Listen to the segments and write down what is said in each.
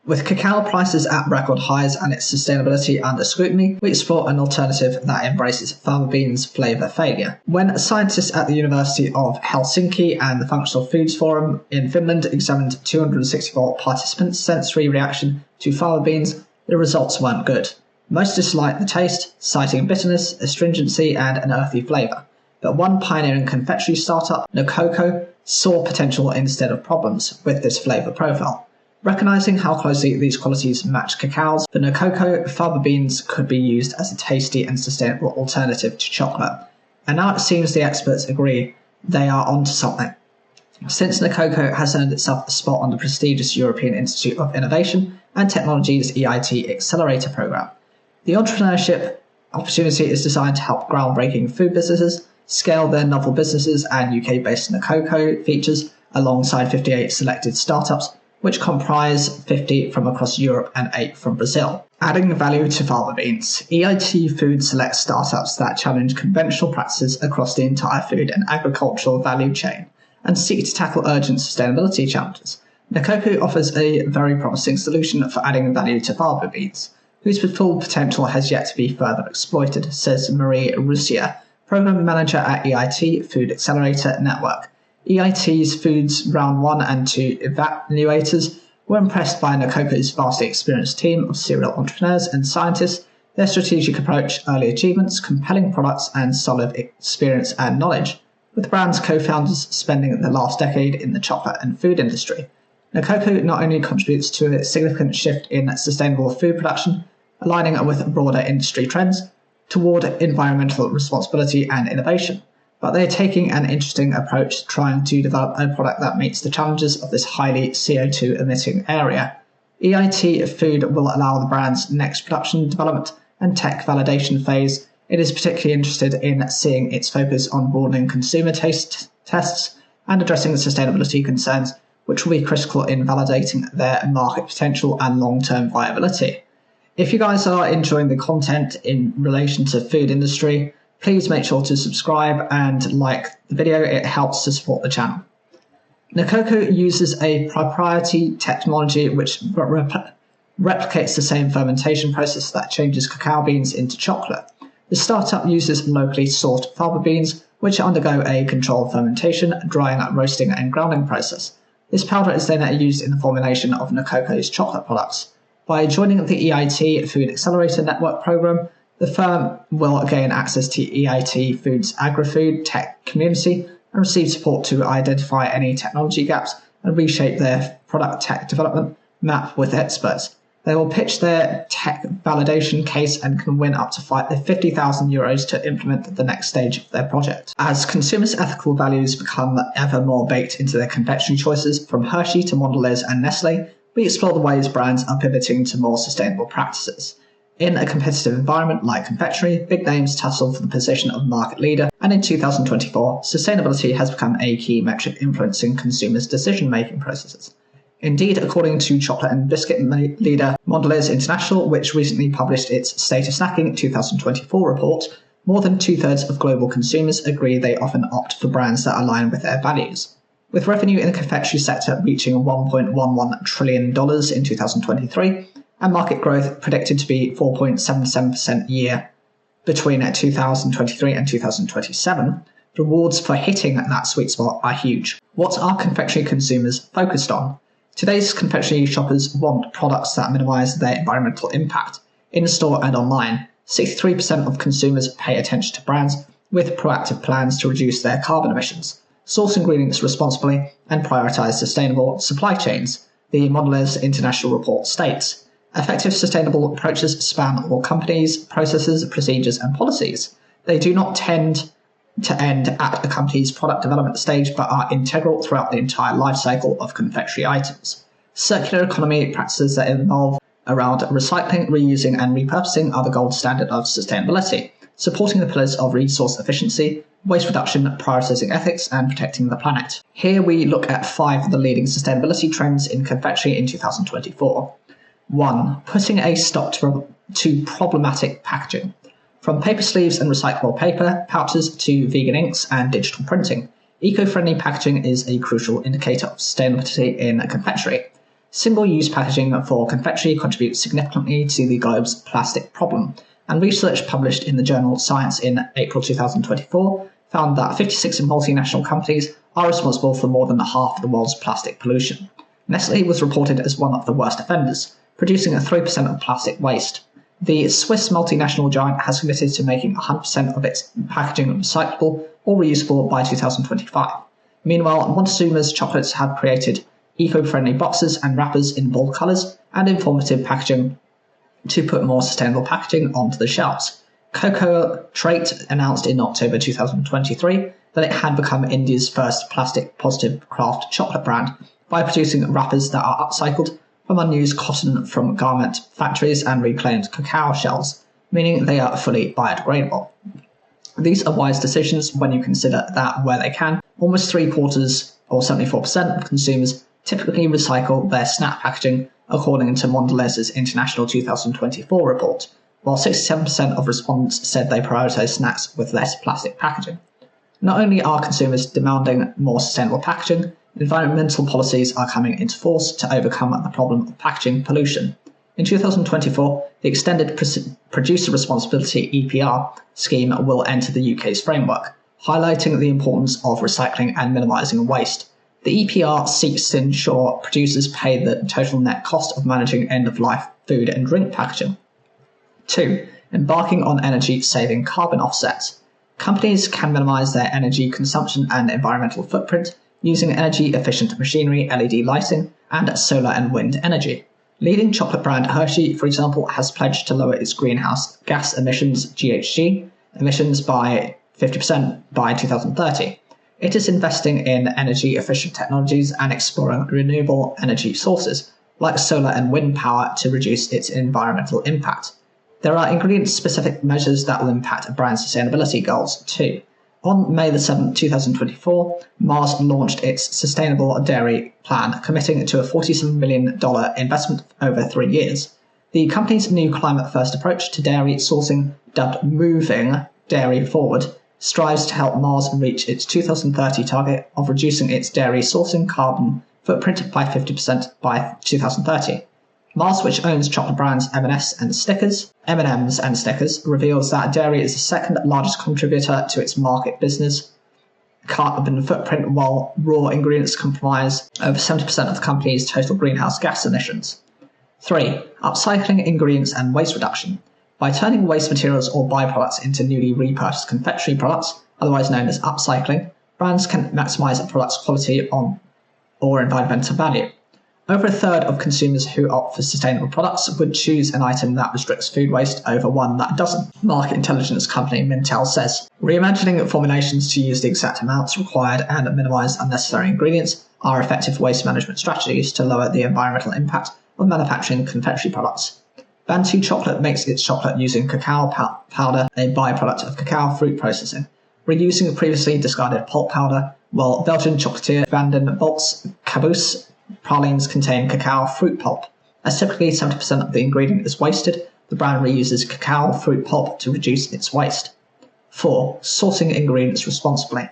With cacao prices at record highs and its sustainability under scrutiny, we explore an alternative that embraces fava beans' flavour failure. When scientists at the University of Helsinki and the Functional Foods Forum in Finland examined 264 participants' sensory reaction to fava beans, the results weren't good. Most disliked the taste, citing bitterness, astringency, and an earthy flavour. But one pioneering confectionery startup, Nokoko, saw potential instead of problems with this flavour profile. Recognising how closely these qualities match cacao's, the Nokoko fava beans could be used as a tasty and sustainable alternative to chocolate. And now it seems the experts agree they are onto something. Since Nokoko has earned itself a spot on the prestigious European Institute of Innovation and Technology's EIT Accelerator Programme. The entrepreneurship opportunity is designed to help groundbreaking food businesses scale their novel businesses, and UK-based Nokoko features alongside 58 selected startups, which comprise 50 from across Europe and 8 from Brazil. Adding value to fava beans, EIT Food selects startups that challenge conventional practices across the entire food and agricultural value chain and seek to tackle urgent sustainability challenges. Nokoko offers a very promising solution for adding value to fava beans, whose full potential has yet to be further exploited, says Marie Roussier, Program Manager at EIT Food Accelerator Network. EIT's Foods Round 1 and 2 evaluators were impressed by Nokoko's vastly experienced team of serial entrepreneurs and scientists, their strategic approach, early achievements, compelling products, and solid experience and knowledge, with the brand's co-founders spending the last decade in the chocolate and food industry. Nokoko not only contributes to a significant shift in sustainable food production, aligning with broader industry trends toward environmental responsibility and innovation, but they're taking an interesting approach trying to develop a product that meets the challenges of this highly CO2 emitting area. EIT Food will allow the brand's next production development and tech validation phase. It is particularly interested in seeing its focus on broadening consumer taste tests and addressing the sustainability concerns, which will be critical in validating their market potential and long-term viability. If you guys are enjoying the content in relation to food industry, please make sure to subscribe and like the video. It helps to support the channel. Nokoko uses a proprietary technology which replicates the same fermentation process that changes cacao beans into chocolate. The startup uses locally sourced fava beans, which undergo a controlled fermentation, drying, roasting, and grounding process. This powder is then used in the formulation of Nokoko's chocolate products. By joining the EIT Food Accelerator Network program, the firm will gain access to EIT Food's agri-food tech community and receive support to identify any technology gaps and reshape their product tech development map with experts. They will pitch their tech validation case and can win up to €50,000 to implement the next stage of their project. As consumers' ethical values become ever more baked into their confectionery choices, from Hershey to Mondelez and Nestle, we explore the ways brands are pivoting to more sustainable practices. In a competitive environment like confectionery, big names tussle for the position of market leader, and in 2024, sustainability has become a key metric influencing consumers' decision-making processes. Indeed, according to chocolate and biscuit leader Mondelez International, which recently published its State of Snacking 2024 report, more than two-thirds of global consumers agree they often opt for brands that align with their values. With revenue in the confectionery sector reaching $1.11 trillion in 2023, and market growth predicted to be 4.77% a year between 2023 and 2027, the rewards for hitting that sweet spot are huge. What are confectionery consumers focused on? Today's confectionery shoppers want products that minimize their environmental impact. In-store and online, 63% of consumers pay attention to brands with proactive plans to reduce their carbon emissions, source ingredients responsibly, and prioritize sustainable supply chains, the Mondelez International report states. Effective sustainable approaches span all companies, processes, procedures, and policies. They do not tend to end at a company's product development stage, but are integral throughout the entire life cycle of confectionery items. Circular economy practices that involve around recycling, reusing, and repurposing are the gold standard of sustainability, supporting the pillars of resource efficiency, waste reduction, prioritizing ethics, and protecting the planet. Here we look at 5 of the leading sustainability trends in confectionery in 2024. 1. Putting a stop to problematic packaging. From paper sleeves and recyclable paper pouches to vegan inks and digital printing, eco-friendly packaging is a crucial indicator of sustainability in confectionery. Single-use packaging for confectionery contributes significantly to the globe's plastic problem, and research published in the journal Science in April 2024 found that 56 multinational companies are responsible for more than half of the world's plastic pollution. Nestlé was reported as one of the worst offenders, producing 3% of plastic waste. The Swiss multinational giant has committed to making 100% of its packaging recyclable or reusable by 2025. Meanwhile, Montezuma's chocolates have created eco-friendly boxes and wrappers in bold colours and informative packaging to put more sustainable packaging onto the shelves. Cocoa Trait announced in October 2023 that it had become India's first plastic-positive craft chocolate brand by producing wrappers that are upcycled from unused cotton from garment factories and reclaimed cacao shells, meaning they are fully biodegradable. These are wise decisions when you consider that, where they can, almost 3/4 or 74% of consumers typically recycle their snack packaging, according to Mondelez's International 2024 report, while 67% of respondents said they prioritize snacks with less plastic packaging. Not only are consumers demanding more sustainable packaging, environmental policies are coming into force to overcome the problem of packaging pollution. In 2024, the Extended Producer Responsibility (EPR) scheme will enter the UK's framework, highlighting the importance of recycling and minimising waste. The EPR seeks to ensure producers pay the total net cost of managing end-of-life food and drink packaging. 2. Embarking on energy-saving carbon offsets. Companies can minimise their energy consumption and environmental footprint using energy-efficient machinery, LED lighting, and solar and wind energy. Leading chocolate brand Hershey, for example, has pledged to lower its greenhouse gas emissions (GHG) emissions by 50% by 2030. It is investing in energy-efficient technologies and exploring renewable energy sources, like solar and wind power, to reduce its environmental impact. There are ingredient-specific measures that will impact a brand's sustainability goals, too. On May 7, 2024, Mars launched its Sustainable Dairy Plan, committing to a $47 million investment over 3 years. The company's new climate-first approach to dairy sourcing, dubbed Moving Dairy Forward, strives to help Mars reach its 2030 target of reducing its dairy sourcing carbon footprint by 50% by 2030. Mars, which owns chocolate brands M&M's and Snickers, reveals that dairy is the second largest contributor to its market business carbon footprint, while raw ingredients comprise over 70% of the company's total greenhouse gas emissions. 3. Upcycling ingredients and waste reduction. By turning waste materials or byproducts into newly repurposed confectionery products, otherwise known as upcycling, brands can maximise a product's quality or environmental value. Over a third of consumers who opt for sustainable products would choose an item that restricts food waste over one that doesn't, market intelligence company Mintel says. Reimagining formulations to use the exact amounts required and minimise unnecessary ingredients are effective waste management strategies to lower the environmental impact of manufacturing confectionery products. Bantu Chocolate makes its chocolate using cacao powder, a byproduct of cacao fruit processing, reusing previously discarded pulp powder, while Belgian chocolatier Vanden Bolt's Caboose pralines contain cacao fruit pulp. As typically 70% of the ingredient is wasted, the brand reuses cacao fruit pulp to reduce its waste. 4. Sourcing ingredients responsibly.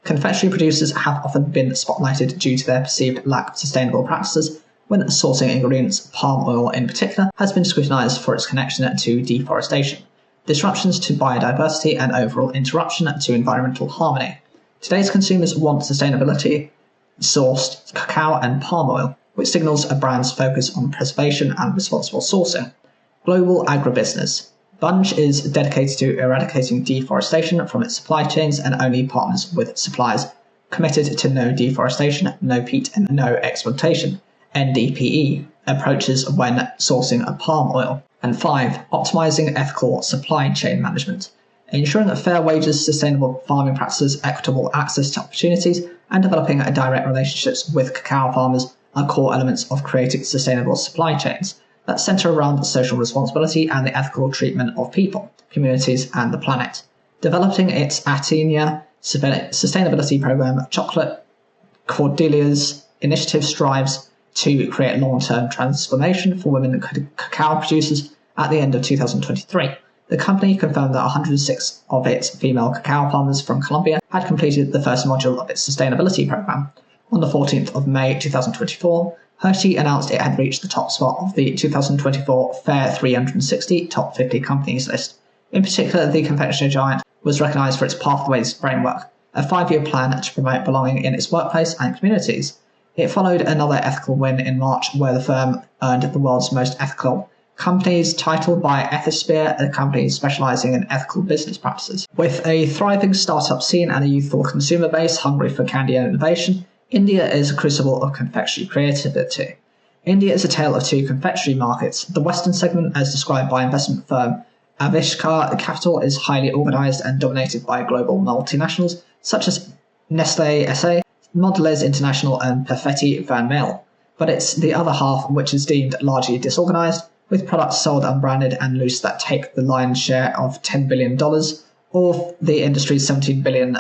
Confectionery producers have often been spotlighted due to their perceived lack of sustainable practices. When sourcing ingredients, palm oil in particular, has been scrutinised for its connection to deforestation, disruptions to biodiversity, and overall interruption to environmental harmony. Today's consumers want sustainability sourced cacao and palm oil, which signals a brand's focus on preservation and responsible sourcing. Global agribusiness. Bunge is dedicated to eradicating deforestation from its supply chains and only partners with suppliers committed to no deforestation, no peat, and no exploitation (NDPE) approaches when sourcing palm oil. And 5. Optimizing ethical supply chain management. Ensuring fair wages, sustainable farming practices, equitable access to opportunities, and developing direct relationships with cacao farmers are core elements of creating sustainable supply chains that centre around social responsibility and the ethical treatment of people, communities, and the planet. Developing its Atenia sustainability program, Chocolate Cordelia's initiative strives to create long-term transformation for women cacao producers. At the end of 2023, the company confirmed that 106 of its female cacao farmers from Colombia had completed the first module of its sustainability program. On the 14th of May 2024, Hershey announced it had reached the top spot of the 2024 Fair 360 Top 50 Companies list. In particular, the confectionery giant was recognised for its Pathways framework, a 5-year plan to promote belonging in its workplace and communities. It followed another ethical win in March, where the firm earned the world's most ethical companies title by Ethisphere, a company specialising in ethical business practices. With a thriving startup scene and a youthful consumer base hungry for candy and innovation, India is a crucible of confectionery creativity. India is a tale of two confectionery markets. The Western segment, as described by investment firm Avishkar Capital, is highly organised and dominated by global multinationals such as Nestlé SA, Mondelez International and Perfetti Van Melle. But it's the other half which is deemed largely disorganised, with products sold unbranded and loose that take the lion's share of $10 billion, or the industry's $17 billion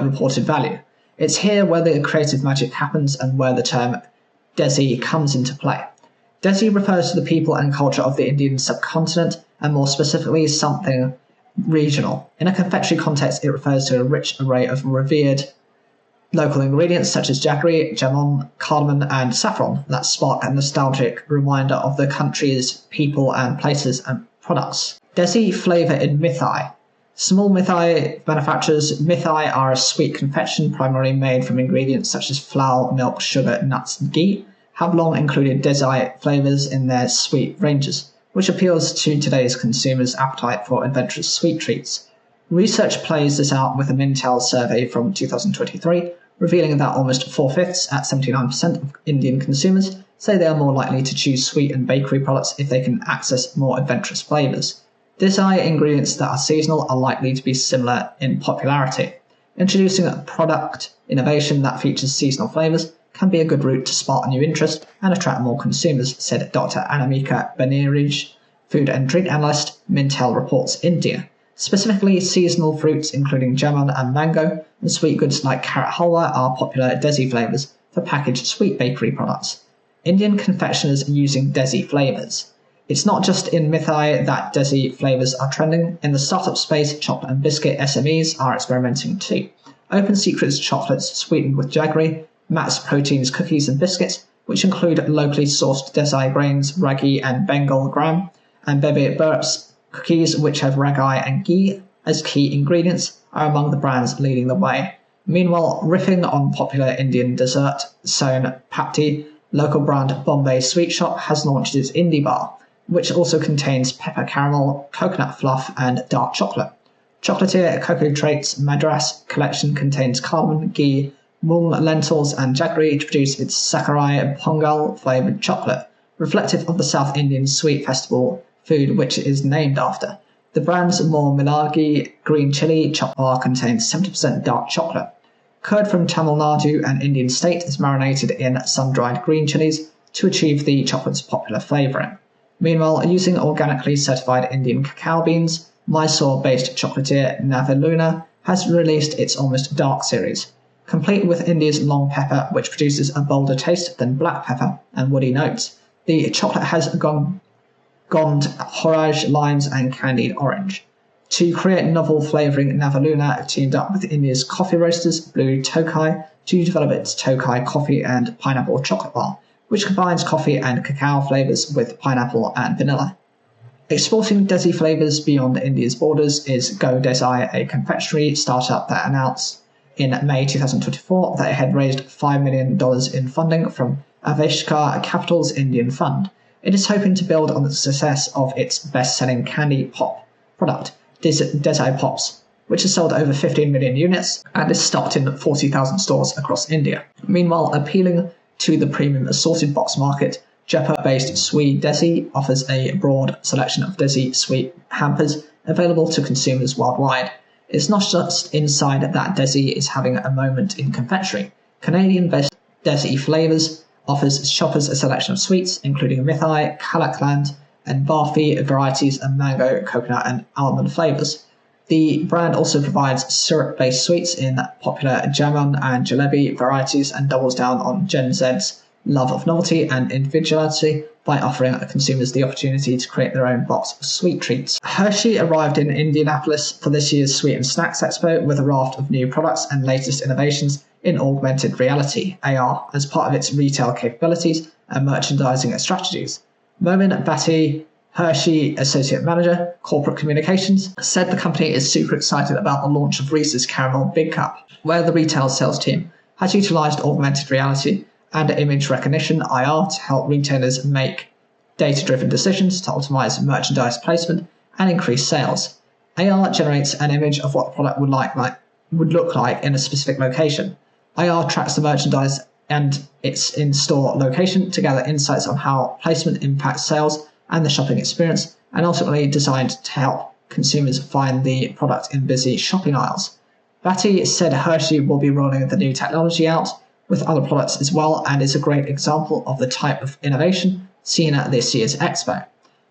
reported value. It's here where the creative magic happens and where the term Desi comes into play. Desi refers to the people and culture of the Indian subcontinent, and more specifically something regional. In a confectionery context, it refers to a rich array of revered local ingredients such as jaggery, jamon, cardamom, and saffron that spark a nostalgic reminder of the country's people and places and products. Desi flavour in mithai. Small mithai manufacturers. Mithai are a sweet confection primarily made from ingredients such as flour, milk, sugar, nuts, and ghee, have long included Desi flavours in their sweet ranges, which appeals to today's consumers' appetite for adventurous sweet treats. Research plays this out with a Mintel survey from 2023, revealing that almost 4/5, at 79% of Indian consumers, say they are more likely to choose sweet and bakery products if they can access more adventurous flavours. Desi ingredients that are seasonal are likely to be similar in popularity. Introducing a product innovation that features seasonal flavours can be a good route to spark new interest and attract more consumers, said Dr. Anamika Banerjee, food and drink analyst, Mintel Reports India. Specifically, seasonal fruits including jamon and mango and sweet goods like carrot halwa are popular Desi flavours for packaged sweet bakery products. Indian confectioners are using Desi flavours. It's not just in mithai that Desi flavours are trending. In the startup space, chocolate and biscuit SMEs are experimenting too. Open Secret's chocolates sweetened with jaggery, Matt's Proteins cookies and biscuits, which include locally sourced Desi grains, ragi and Bengal gram, and Bebe Burps cookies, which have ragi and ghee as key ingredients, are among the brands leading the way. Meanwhile, riffing on popular Indian dessert Son Papdi, local brand Bombay Sweet Shop has launched its Indie Bar, which also contains pepper caramel, coconut fluff, and dark chocolate. Chocolatier Cocoa Traits Madras collection contains cardamom, ghee, mung, lentils, and jaggery to produce its Sakurai Pongal flavoured chocolate, reflective of the South Indian sweet festival food which it is named after. The brand's more Milagi green chili chocolate bar contains 70% dark chocolate. Curd from Tamil Nadu, an Indian state, is marinated in sun-dried green chilies to achieve the chocolate's popular flavouring. Meanwhile, using organically certified Indian cacao beans, Mysore-based chocolatier Navaluna has released its Almost Dark series, complete with India's long pepper, which produces a bolder taste than black pepper and woody notes. The chocolate has gond, horage, limes, and candied orange. To create novel flavouring, Navaluna teamed up with India's coffee roasters, Blue Tokai, to develop its Tokai coffee and pineapple chocolate bar, which combines coffee and cacao flavours with pineapple and vanilla. Exporting Desi flavours beyond India's borders is Go Desi, a confectionery startup that announced in May 2024 that it had raised $5 million in funding from Avishkar Capital's Indian fund. It is hoping to build on the success of its best-selling candy pop product, Desi Pops, which has sold over 15 million units and is stocked in 40,000 stores across India. Meanwhile, appealing to the premium assorted box market, Jaipur-based Sweet Desi offers a broad selection of Desi sweet hampers available to consumers worldwide. It's not just inside that Desi is having a moment in confectionery. Canadian-based Desi Flavours offers shoppers a selection of sweets, including mithai, kalakand, and barfi varieties and mango, coconut, and almond flavours. The brand also provides syrup-based sweets in popular jamon and jalebi varieties and doubles down on Gen Z's love of novelty and individuality by offering consumers the opportunity to create their own box of sweet treats. Hershey arrived in Indianapolis for this year's Sweet and Snacks Expo with a raft of new products and latest innovations in augmented reality (AR) as part of its retail capabilities and merchandising strategies. Momin Bhatti, Hershey Associate Manager, Corporate Communications, said the company is super excited about the launch of Reese's Caramel Big Cup, where the retail sales team has utilized augmented reality and image recognition (IR) to help retailers make data-driven decisions to optimize merchandise placement and increase sales. AR generates an image of what the product would look like in a specific location. AR tracks the merchandise and its in-store location to gather insights on how placement impacts sales and the shopping experience, and ultimately designed to help consumers find the product in busy shopping aisles. Bhatti said Hershey will be rolling the new technology out with other products as well, and is a great example of the type of innovation seen at this year's expo.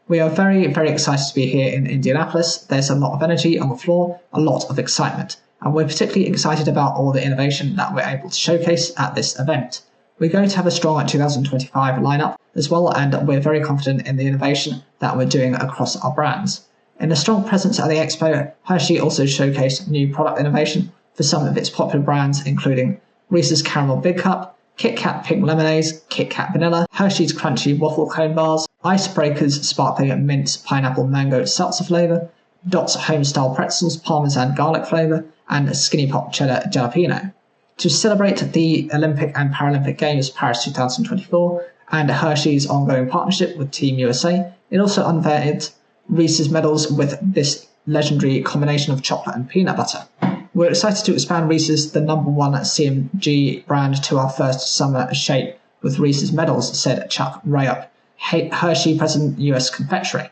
We are very, very excited to be here in Indianapolis. There's a lot of energy on the floor, a lot of excitement, and we're particularly excited about all the innovation that we're able to showcase at this event. We're going to have a strong 2025 lineup as well, and we're very confident in the innovation that we're doing across our brands. In a strong presence at the expo, Hershey also showcased new product innovation for some of its popular brands, including Reese's Caramel Big Cup, Kit Kat Pink Lemonades, Kit Kat Vanilla, Hershey's Crunchy Waffle Cone Bars, Icebreakers Sparkling Mint Pineapple Mango Seltzer Flavor, Dot's Homestyle Pretzels Parmesan Garlic Flavor, and Skinny Pop Cheddar Jalapeno. To celebrate the Olympic and Paralympic Games Paris 2024 and Hershey's ongoing partnership with Team USA, it also unveiled Reese's medals with this legendary combination of chocolate and peanut butter. We're excited to expand Reese's, the #1 CMG brand, to our first summer shape with Reese's medals, said Chuck Rayup, Hershey President US Confectionery.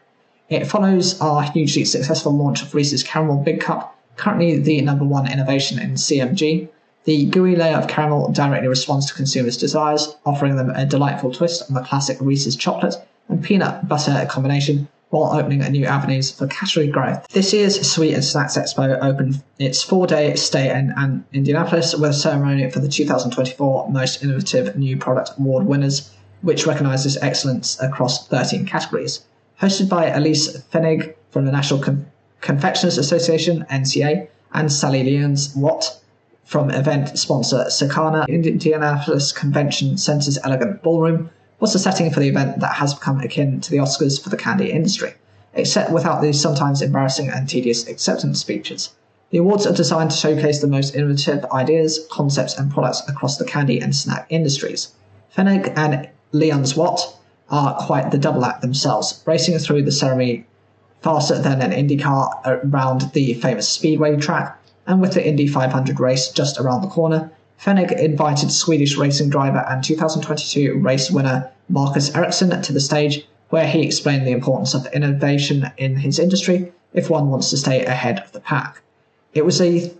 It follows our hugely successful launch of Reese's Caramel Big Cup, currently the #1 innovation in CMG. The gooey layer of caramel directly responds to consumers' desires, offering them a delightful twist on the classic Reese's chocolate and peanut butter combination, while opening new avenues for category growth. This year's Sweet and Snacks Expo opened its 4-day stay in Indianapolis with a ceremony for the 2024 Most Innovative New Product Award winners, which recognizes excellence across 13 categories. Hosted by Elise Fenig from the National Confectioners Association, NCA, and Sally Lyons Watt from event sponsor Sakana, Indianapolis Convention Center's elegant ballroom was the setting for the event that has become akin to the Oscars for the candy industry, except without the sometimes embarrassing and tedious acceptance speeches. The awards are designed to showcase the most innovative ideas, concepts, and products across the candy and snack industries. Fenig and Lyons Watt are quite the double act themselves, racing through the ceremony faster than an Indy car around the famous Speedway track, and with the Indy 500 race just around the corner, Fenig invited Swedish racing driver and 2022 race winner Marcus Ericsson to the stage, where he explained the importance of innovation in his industry if one wants to stay ahead of the pack. It was a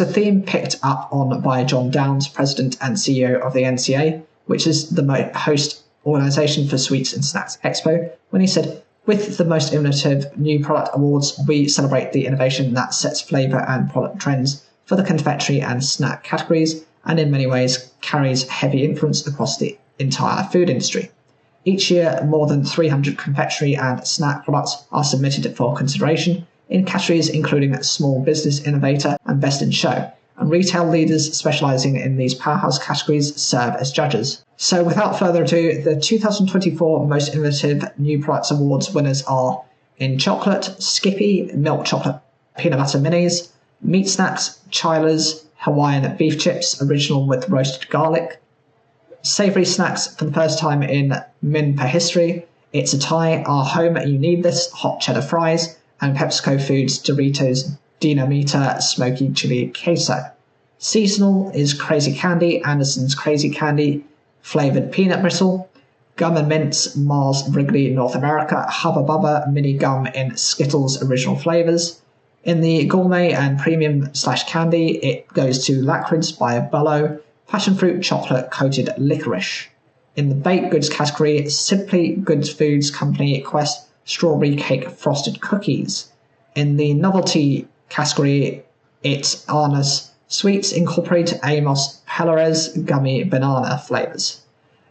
theme picked up on by John Downs, president and CEO of the NCA, which is the host organization for Sweets and Snacks Expo, when he said, "With the Most Innovative New Product Awards, we celebrate the innovation that sets flavor and product trends for the confectionery and snack categories, and in many ways carries heavy influence across the entire food industry. Each year, more than 300 confectionery and snack products are submitted for consideration in categories including Small Business Innovator and Best in Show, and retail leaders specializing in these powerhouse categories serve as judges." So without further ado, the 2024 Most Innovative New Products Awards winners are in chocolate, Skippy Milk Chocolate Peanut Butter Minis; meat snacks, Chyla's Hawaiian Beef Chips, original with roasted garlic; savory snacks, for the first time in Minpa history, It's a Thai, Our Home, You Need This, Hot Cheddar Fries; and PepsiCo Foods Doritos Dinamita Smoky Chili Queso. Seasonal is Crazy Candy, Anderson's Crazy Candy Flavored Peanut Brittle; Gum and Mints, Mars Wrigley North America, Hubba Bubba Mini Gum in Skittles Original Flavors. In the gourmet and premium/candy, it goes to Lakrids by Bello, Passion Fruit Chocolate Coated Licorice. In the baked goods category, Simply Good Foods Company Quest Strawberry Cake Frosted Cookies. In the novelty category, it's Arna's Sweets Incorporate Amos Pellares Gummy Banana Flavors.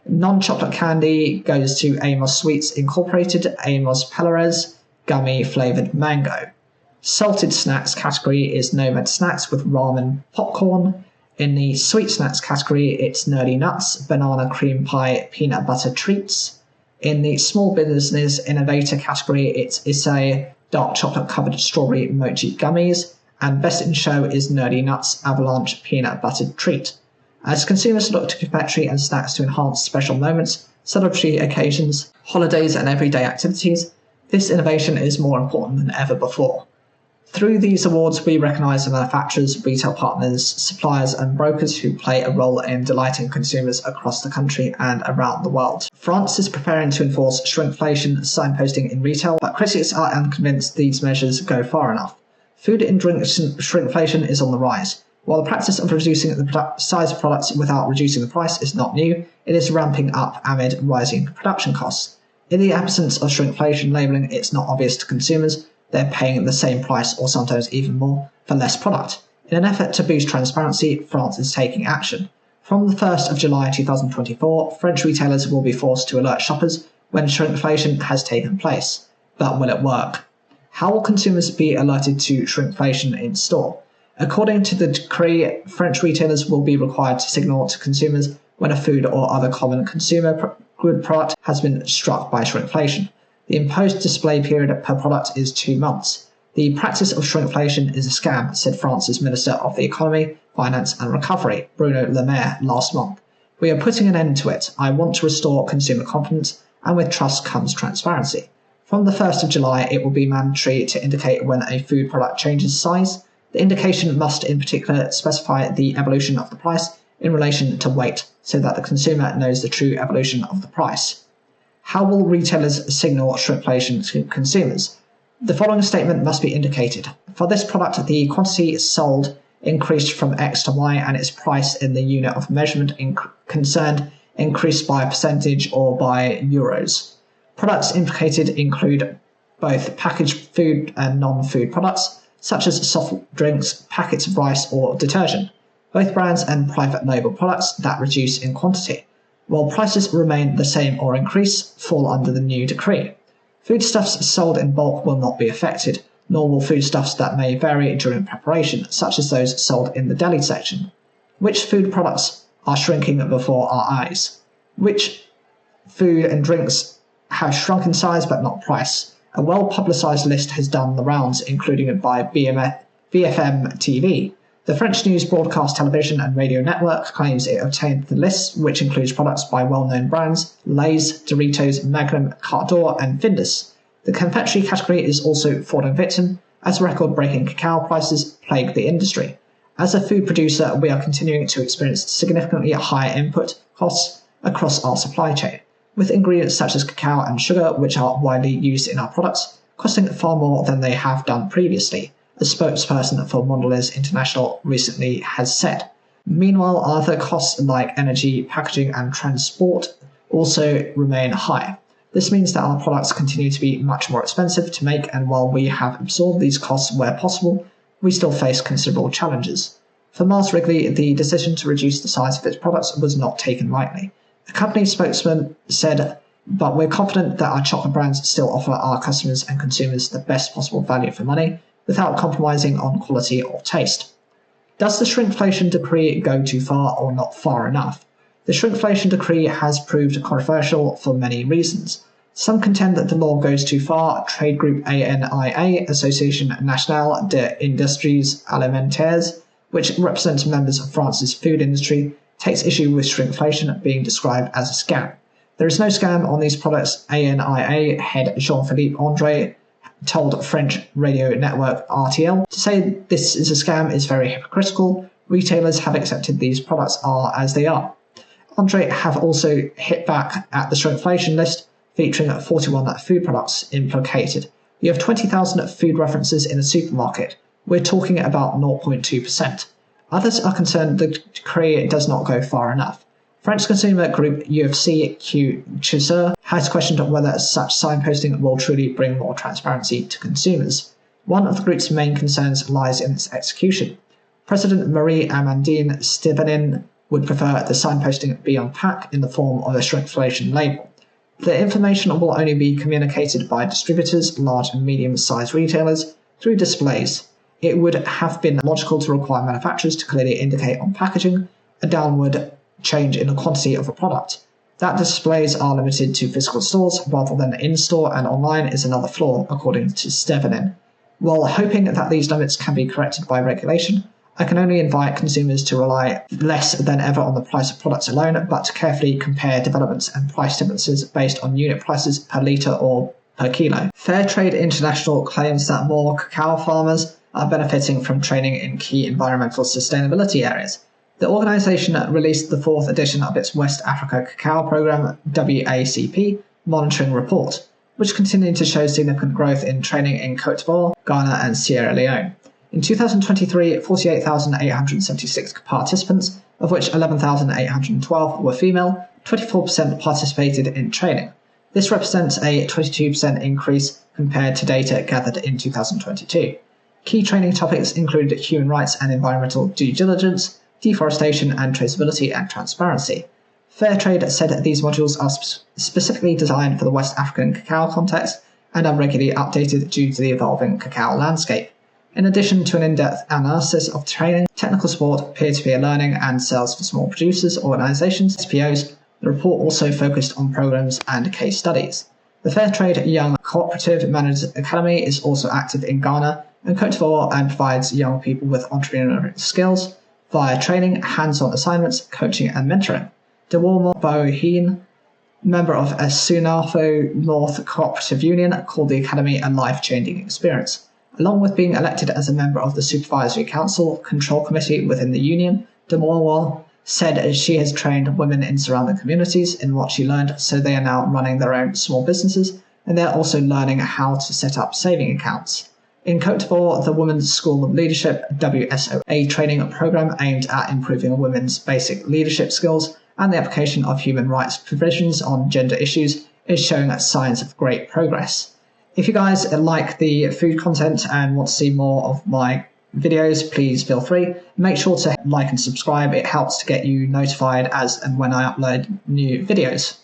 Non-chocolate candy goes to Amos Sweets Incorporated Amos Pellares Gummy Flavored Mango. Salted snacks category is Nomad Snacks with Ramen Popcorn. In the sweet snacks category, it's Nerdy Nuts, Banana Cream Pie, Peanut Butter Treats. In the small business innovator category, it's Issei Dark Chocolate Covered Strawberry Mochi Gummies, and best in show is Nerdy Nuts Avalanche Peanut Butter Treat. As consumers look to confectionery and snacks to enhance special moments, celebratory occasions, holidays and everyday activities, this innovation is more important than ever before. Through these awards, we recognise the manufacturers, retail partners, suppliers and brokers who play a role in delighting consumers across the country and around the world. France is preparing to enforce shrinkflation signposting in retail, but critics are unconvinced these measures go far enough. Food and drink shrinkflation is on the rise. While the practice of reducing the size of products without reducing the price is not new, it is ramping up amid rising production costs. In the absence of shrinkflation labelling, it's not obvious to consumers they're paying the same price or sometimes even more for less product. In an effort to boost transparency, France is taking action. From the 1st of July 2024, French retailers will be forced to alert shoppers when shrinkflation has taken place. But will it work? How will consumers be alerted to shrinkflation in store? According to the decree, French retailers will be required to signal to consumers when a food or other common consumer good product has been struck by shrinkflation. The imposed display period per product is 2 months. The practice of shrinkflation is a scam, said France's Minister of the Economy, Finance and Recovery, Bruno Le Maire, last month. We are putting an end to it. I want to restore consumer confidence, and with trust comes transparency. From the 1st of July, it will be mandatory to indicate when a food product changes size. The indication must in particular specify the evolution of the price in relation to weight, so that the consumer knows the true evolution of the price. How will retailers signal shrinkflation to consumers? The following statement must be indicated. For this product, the quantity sold increased from X to Y and its price in the unit of measurement concerned increased by a percentage or by euros. Products implicated include both packaged food and non-food products, such as soft drinks, packets of rice or detergent, both brands and private label products that reduce in quantity. While prices remain the same or increase, fall under the new decree. Foodstuffs sold in bulk will not be affected, nor will foodstuffs that may vary during preparation, such as those sold in the deli section. Which food products are shrinking before our eyes? Which food and drinks have shrunk in size but not price? A well-publicised list has done the rounds, including by BFM TV. The French news broadcast television and radio network claims it obtained the list, which includes products by well-known brands Lay's, Doritos, Magnum, Carte d'Or and Findus. The confectionery category is also falling victim, as record-breaking cacao prices plague the industry. As a food producer, we are continuing to experience significantly higher input costs across our supply chain, with ingredients such as cacao and sugar, which are widely used in our products, costing far more than they have done previously, a spokesperson for Mondelez International recently has said. Meanwhile, other costs like energy, packaging and transport also remain high. This means that our products continue to be much more expensive to make, and while we have absorbed these costs where possible, we still face considerable challenges. For Mars Wrigley, the decision to reduce the size of its products was not taken lightly. The company spokesman said, "But we're confident that our chocolate brands still offer our customers and consumers the best possible value for money, without compromising on quality or taste." Does the shrinkflation decree go too far or not far enough? The shrinkflation decree has proved controversial for many reasons. Some contend that the law goes too far. Trade group ANIA, Association Nationale des Industries Alimentaires, which represents members of France's food industry, takes issue with shrinkflation being described as a scam. There is no scam on these products, ANIA head Jean-Philippe André told French radio network RTL. To say this is a scam is very hypocritical. Retailers have accepted these products are as they are. Andre have also hit back at the shrinkflation list, featuring 41 food products implicated. You have 20,000 food references in a supermarket. We're talking about 0.2%. Others are concerned the decree does not go far enough. French consumer group UFC Q Chasseur has questioned whether such signposting will truly bring more transparency to consumers. One of the group's main concerns lies in its execution. President Marie-Amandine Stevenin would prefer the signposting be on pack in the form of a shrinkflation label. The information will only be communicated by distributors, large and medium-sized retailers, through displays. it would have been logical to require manufacturers to clearly indicate on packaging a downward change in the quantity of a product. That displays are limited to physical stores rather than in-store and online is another flaw, according to Stevenin. While hoping that these limits can be corrected by regulation, I can only invite consumers to rely less than ever on the price of products alone, but to carefully compare developments and price differences based on unit prices per litre or per kilo. Fairtrade International claims that more cacao farmers are benefiting from training in key environmental sustainability areas. The organisation released the 4th edition of its West Africa Cacao Programme WACP monitoring report, which continued to show significant growth in training in Côte d'Ivoire, Ghana and Sierra Leone. In 2023, 48,876 participants, of which 11,812 were female, 24% participated in training. This represents a 22% increase compared to data gathered in 2022. Key training topics included human rights and environmental due diligence, deforestation and traceability and transparency. Fairtrade said these modules are specifically designed for the West African cacao context and are regularly updated due to the evolving cacao landscape. In addition to an in-depth analysis of training, technical support, peer-to-peer learning, and sales for small producers, organisations, SPOs, the report also focused on programs and case studies. The Fairtrade Young Cooperative Managers Academy is also active in Ghana and Côte d'Ivoire and provides young people with entrepreneurial skills via training, hands-on assignments, coaching, and mentoring. Dewarmo Boheen, member of Asunafo North Cooperative Union, called the academy a life-changing experience. Along with being elected as a member of the Supervisory Council Control Committee within the union, Dewarmo said she has trained women in surrounding communities in what she learned, so they are now running their own small businesses, and they're also learning how to set up saving accounts. In Côte d'Ivoire, the Women's School of Leadership WSOA training program aimed at improving women's basic leadership skills and the application of human rights provisions on gender issues is showing signs of great progress. If you guys like the food content and want to see more of my videos, please feel free. Make sure to like and subscribe. It helps to get you notified as and when I upload new videos.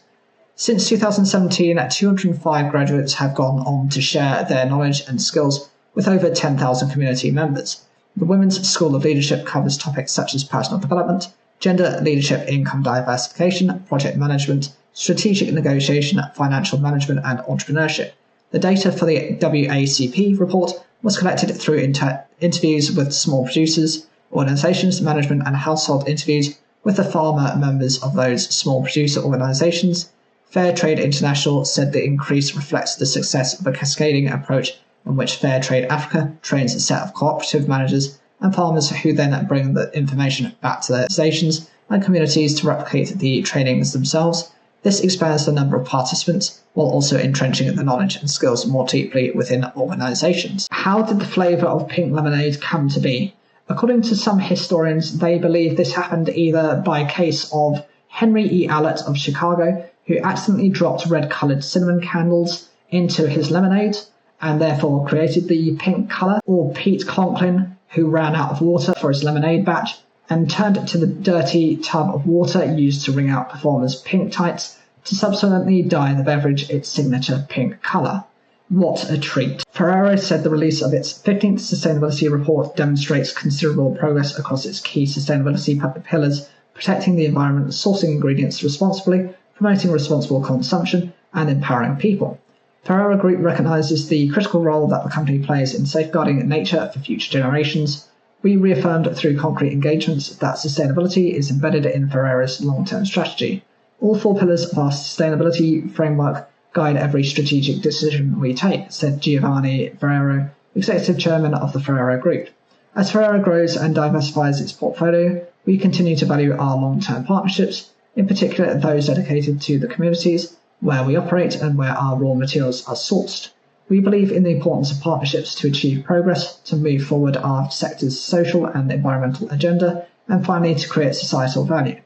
Since 2017, 205 graduates have gone on to share their knowledge and skills with over 10,000 community members. The Women's School of Leadership covers topics such as personal development, gender leadership, income diversification, project management, strategic negotiation, financial management, and entrepreneurship. The data for the WACP report was collected through interviews with small producers, organisations, management, and household interviews with the farmer members of those small producer organisations. Fairtrade International said the increase reflects the success of a cascading approach in which Fairtrade Africa trains a set of cooperative managers and farmers who then bring the information back to their stations and communities to replicate the trainings themselves. This expands the number of participants while also entrenching the knowledge and skills more deeply within organisations. How did the flavour of pink lemonade come to be? According to some historians, they believe this happened either by case of Henry E. Allett of Chicago, who accidentally dropped red-coloured cinnamon candles into his lemonade and therefore created the pink colour, or Pete Conklin, who ran out of water for his lemonade batch and turned to the dirty tub of water used to wring out performers' pink tights to subsequently dye the beverage its signature pink colour. What a treat. Ferrero said the release of its 15th sustainability report demonstrates considerable progress across its key sustainability pillars, protecting the environment, sourcing ingredients responsibly, promoting responsible consumption, and empowering people. Ferrero Group recognises the critical role that the company plays in safeguarding nature for future generations. We reaffirmed through concrete engagements that sustainability is embedded in Ferrero's long-term strategy. All 4 pillars of our sustainability framework guide every strategic decision we take, said Giovanni Ferrero, executive chairman of the Ferrero Group. As Ferrero grows and diversifies its portfolio, we continue to value our long-term partnerships, in particular those dedicated to the communities where we operate and where our raw materials are sourced. We believe in the importance of partnerships to achieve progress, to move forward our sector's social and environmental agenda, and finally to create societal value.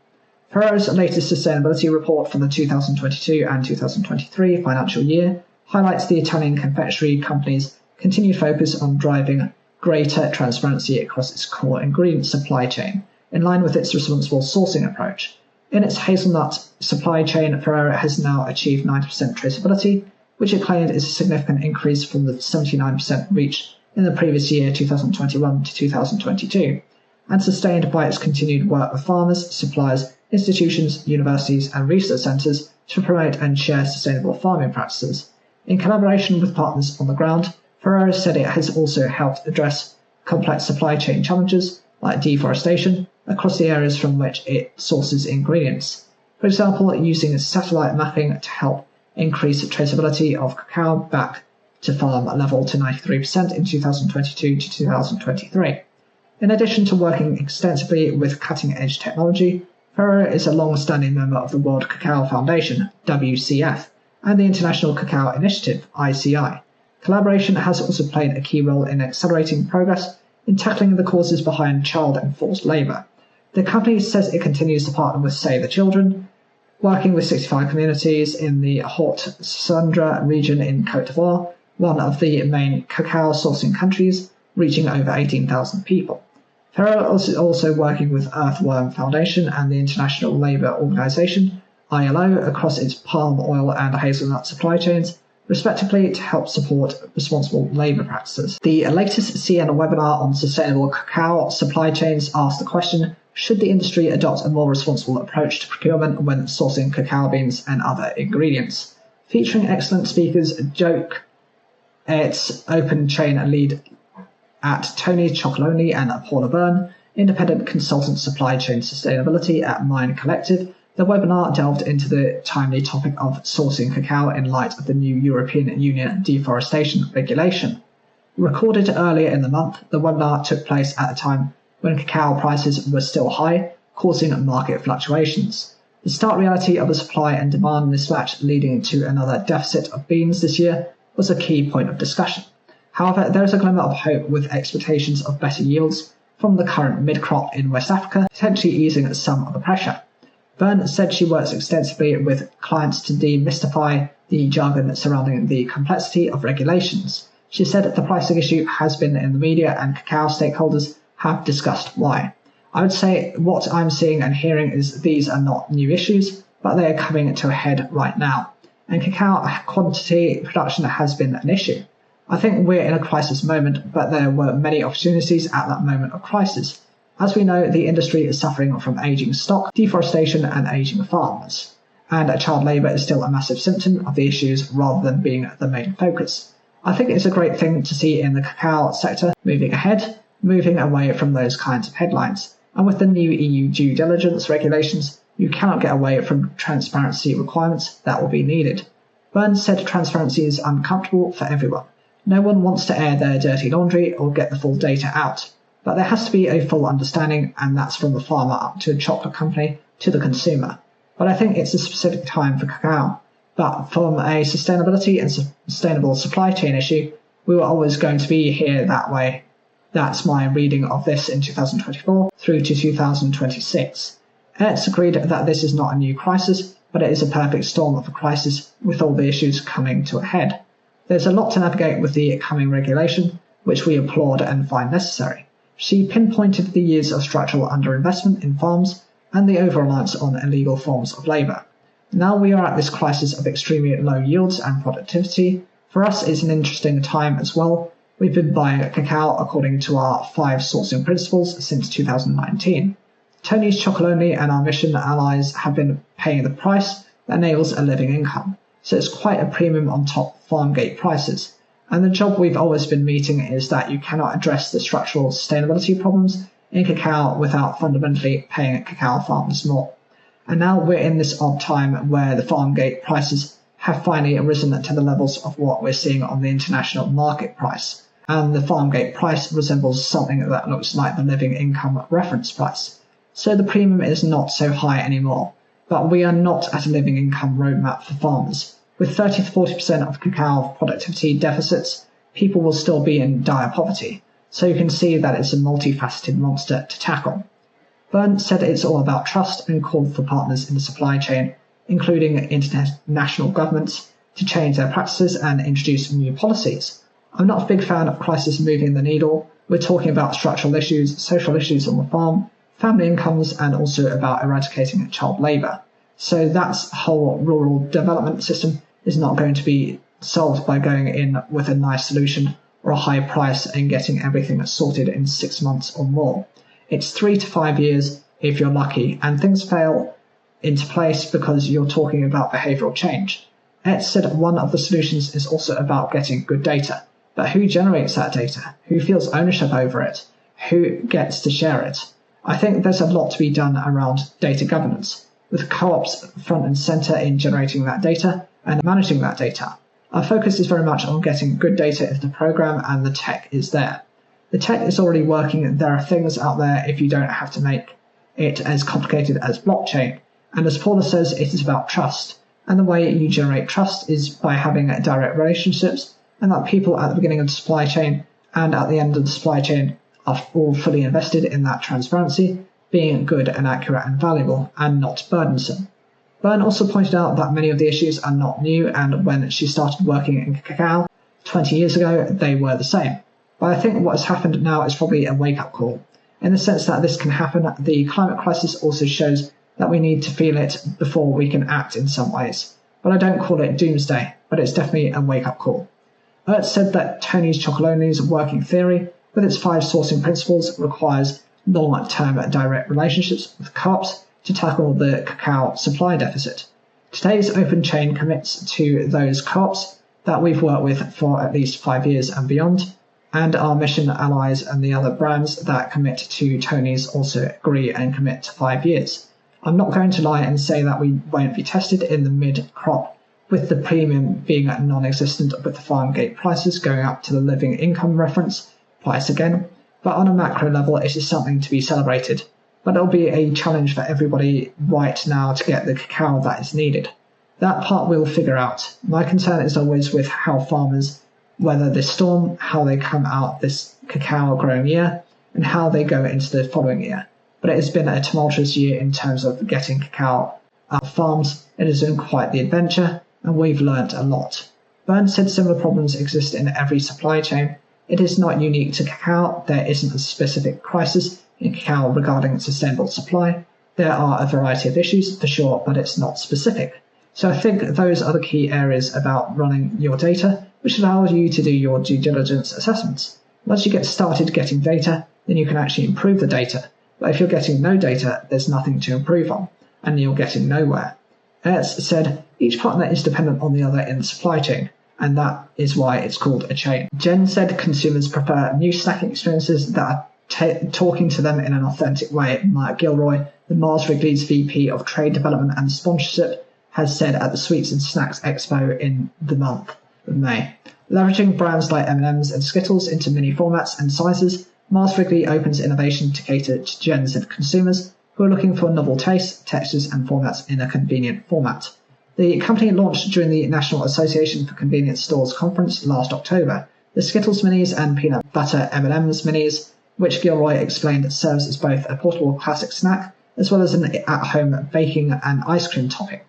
Ferrero's latest sustainability report for the 2022 and 2023 financial year highlights the Italian confectionery company's continued focus on driving greater transparency across its core ingredient supply chain, in line with its responsible sourcing approach. In its hazelnut supply chain, Ferrero has now achieved 90% traceability, which it claimed is a significant increase from the 79% reached in the previous year 2021 to 2022, and sustained by its continued work with farmers, suppliers, institutions, universities and research centres to promote and share sustainable farming practices. In collaboration with partners on the ground, Ferrero said it has also helped address complex supply chain challenges like deforestation across the areas from which it sources ingredients. For example, using satellite mapping to help increase traceability of cacao back to farm level to 93% in 2022 to 2023. In addition to working extensively with cutting-edge technology, Ferrero is a long-standing member of the World Cacao Foundation, WCF, and the International Cacao Initiative, ICI. Collaboration has also played a key role in accelerating progress in tackling the causes behind child and forced labour. The company says it continues to partner with Save the Children, working with 65 communities in the Haute-Sandra region in Côte d'Ivoire, one of the main cacao sourcing countries, reaching over 18,000 people. Ferrero is also working with Earthworm Foundation and the International Labour Organization, ILO, across its palm oil and hazelnut supply chains, respectively, to help support responsible labour practices. The latest CN webinar on sustainable cacao supply chains asked the question, should the industry adopt a more responsible approach to procurement when sourcing cacao beans and other ingredients? Featuring excellent speakers, Joke, its open chain lead at Tony Chocolonely and Paula Byrne, independent consultant supply chain sustainability at Mind Collective, the webinar delved into the timely topic of sourcing cacao in light of the new European Union deforestation regulation. Recorded earlier in the month, the webinar took place at a time when cacao prices were still high, causing market fluctuations. The stark reality of a supply and demand mismatch leading to another deficit of beans this year was a key point of discussion. However, there is a glimmer of hope with expectations of better yields from the current mid-crop in West Africa, potentially easing some of the pressure. Byrne said she works extensively with clients to demystify the jargon surrounding the complexity of regulations. She said the pricing issue has been in the media and cacao stakeholders have discussed why. I would say what I'm seeing and hearing is these are not new issues, but they are coming to a head right now. And cacao quantity production has been an issue. I think we're in a crisis moment, but there were many opportunities at that moment of crisis. As we know, the industry is suffering from aging stock, deforestation and aging farmers. And child labour is still a massive symptom of the issues rather than being the main focus. I think it's a great thing to see in the cacao sector moving ahead, moving away from those kinds of headlines. And with the new EU due diligence regulations, you cannot get away from transparency requirements that will be needed. Byrne said transparency is uncomfortable for everyone. No one wants to air their dirty laundry or get the full data out. But there has to be a full understanding, and that's from the farmer up to a chocolate company to the consumer. But I think it's a specific time for cacao. But from a sustainability and sustainable supply chain issue, we were always going to be here that way. That's my reading of this in 2024 through to 2026. It's agreed that this is not a new crisis, but it is a perfect storm of a crisis with all the issues coming to a head. There's a lot to navigate with the coming regulation, which we applaud and find necessary. She pinpointed the years of structural underinvestment in farms and the over-reliance on illegal forms of labour. Now we are at this crisis of extremely low yields and productivity. For us, it's an interesting time as well. We've been buying cacao according to our 5 sourcing principles since 2019. Tony's Chocolonely and our mission allies have been paying the price that enables a living income, so it's quite a premium on top farm gate prices. And the job we've always been meeting is that you cannot address the structural sustainability problems in cacao without fundamentally paying cacao farmers more. And now we're in this odd time where the farm gate prices have finally risen to the levels of what we're seeing on the international market price. And the farm gate price resembles something that looks like the living income reference price. So the premium is not so high anymore. But we are not at a living income roadmap for farmers. With 30 to 40% of cacao productivity deficits, people will still be in dire poverty, so you can see that it's a multifaceted monster to tackle. Byrne said it's all about trust and called for partners in the supply chain, including international governments, to change their practices and introduce new policies. I'm not a big fan of crisis moving the needle. We're talking about structural issues, social issues on the farm, family incomes, and also about eradicating child labour. So that whole rural development system is not going to be solved by going in with a nice solution or a high price and getting everything sorted in 6 months or more. It's 3 to 5 years if you're lucky, and things fail into place because you're talking about behavioral change. Ed said one of the solutions is also about getting good data. But who generates that data? Who feels ownership over it? Who gets to share it? I think there's a lot to be done around data governance, with co-ops front and center in generating that data and managing that data. Our focus is very much on getting good data into the program, and the tech is there. The tech is already working. There are things out there if you don't have to make it as complicated as blockchain. And as Paula says, it is about trust. And the way you generate trust is by having direct relationships, and that people at the beginning of the supply chain and at the end of the supply chain are all fully invested in that transparency, being good and accurate and valuable, and not burdensome. Byrne also pointed out that many of the issues are not new, and when she started working in cacao 20 years ago, they were the same. But I think what has happened now is probably a wake-up call. In the sense that this can happen, the climate crisis also shows that we need to feel it before we can act in some ways. But I don't call it doomsday, but it's definitely a wake-up call. Ert said that Tony's Chocolonely's working theory, with its 5 sourcing principles, requires long-term direct relationships with co-ops to tackle the cacao supply deficit. Today's open chain commits to those co-ops that we've worked with for at least 5 years and beyond, and our mission allies and the other brands that commit to Tony's also agree and commit to 5 years. I'm not going to lie and say that we won't be tested in the mid-crop, with the premium being non-existent, with the farm gate prices going up to the living income reference price again, but on a macro level it is something to be celebrated. But it'll be a challenge for everybody right now to get the cacao that is needed. That part we'll figure out. My concern is always with how farmers weather this storm, how they come out this cacao growing year, and how they go into the following year. But it has been a tumultuous year in terms of getting cacao out of farms. It has been quite the adventure, and we've learnt a lot. Byrne said similar problems exist in every supply chain. It is not unique to cacao. There isn't a specific crisis in cacao regarding sustainable supply. There are a variety of issues, for sure, but it's not specific. So I think those are the key areas about running your data, which allows you to do your due diligence assessments. Once you get started getting data, then you can actually improve the data. But if you're getting no data, there's nothing to improve on, and you're getting nowhere. Ertz said, each partner is dependent on the other in the supply chain, and that is why it's called a chain. Jen said consumers prefer new snacking experiences that are talking to them in an authentic way. Mark Gilroy, the Mars Wrigley's VP of Trade Development and Sponsorship, has said at the Sweets and Snacks Expo in the month of May. Leveraging brands like M&M's and Skittles into mini formats and sizes, Mars Wrigley opens innovation to cater to Gen Z consumers who are looking for novel tastes, textures and formats in a convenient format. The company launched during the National Association for Convenience Stores conference last October the Skittles Minis and Peanut Butter M&M's Minis, which Gilroy explained serves as both a portable classic snack as well as an at-home baking and ice cream topping.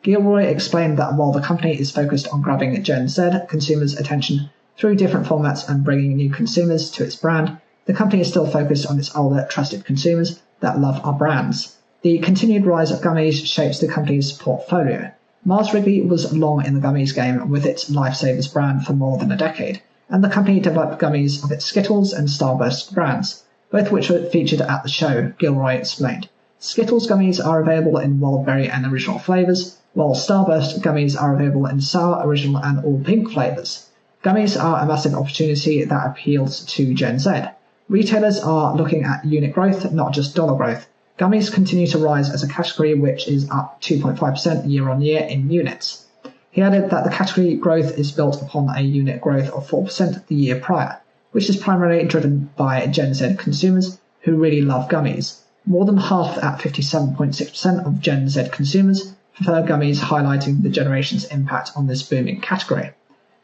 Gilroy explained that while the company is focused on grabbing Gen Z consumers' attention through different formats and bringing new consumers to its brand, the company is still focused on its older, trusted consumers that love our brands. The continued rise of gummies shapes the company's portfolio. Mars Wrigley was long in the gummies game with its Lifesavers brand for more than a decade, and the company developed gummies of its Skittles and Starburst brands, both which were featured at the show, Gilroy explained. Skittles gummies are available in wild berry and original flavours, while Starburst gummies are available in sour, original and all pink flavours. Gummies are a massive opportunity that appeals to Gen Z. Retailers are looking at unit growth, not just dollar growth. Gummies continue to rise as a category, which is up 2.5% year on year in units. He added that the category growth is built upon a unit growth of 4% the year prior, which is primarily driven by Gen Z consumers who really love gummies. More than half, at 57.6% of Gen Z consumers, prefer gummies, highlighting the generation's impact on this booming category.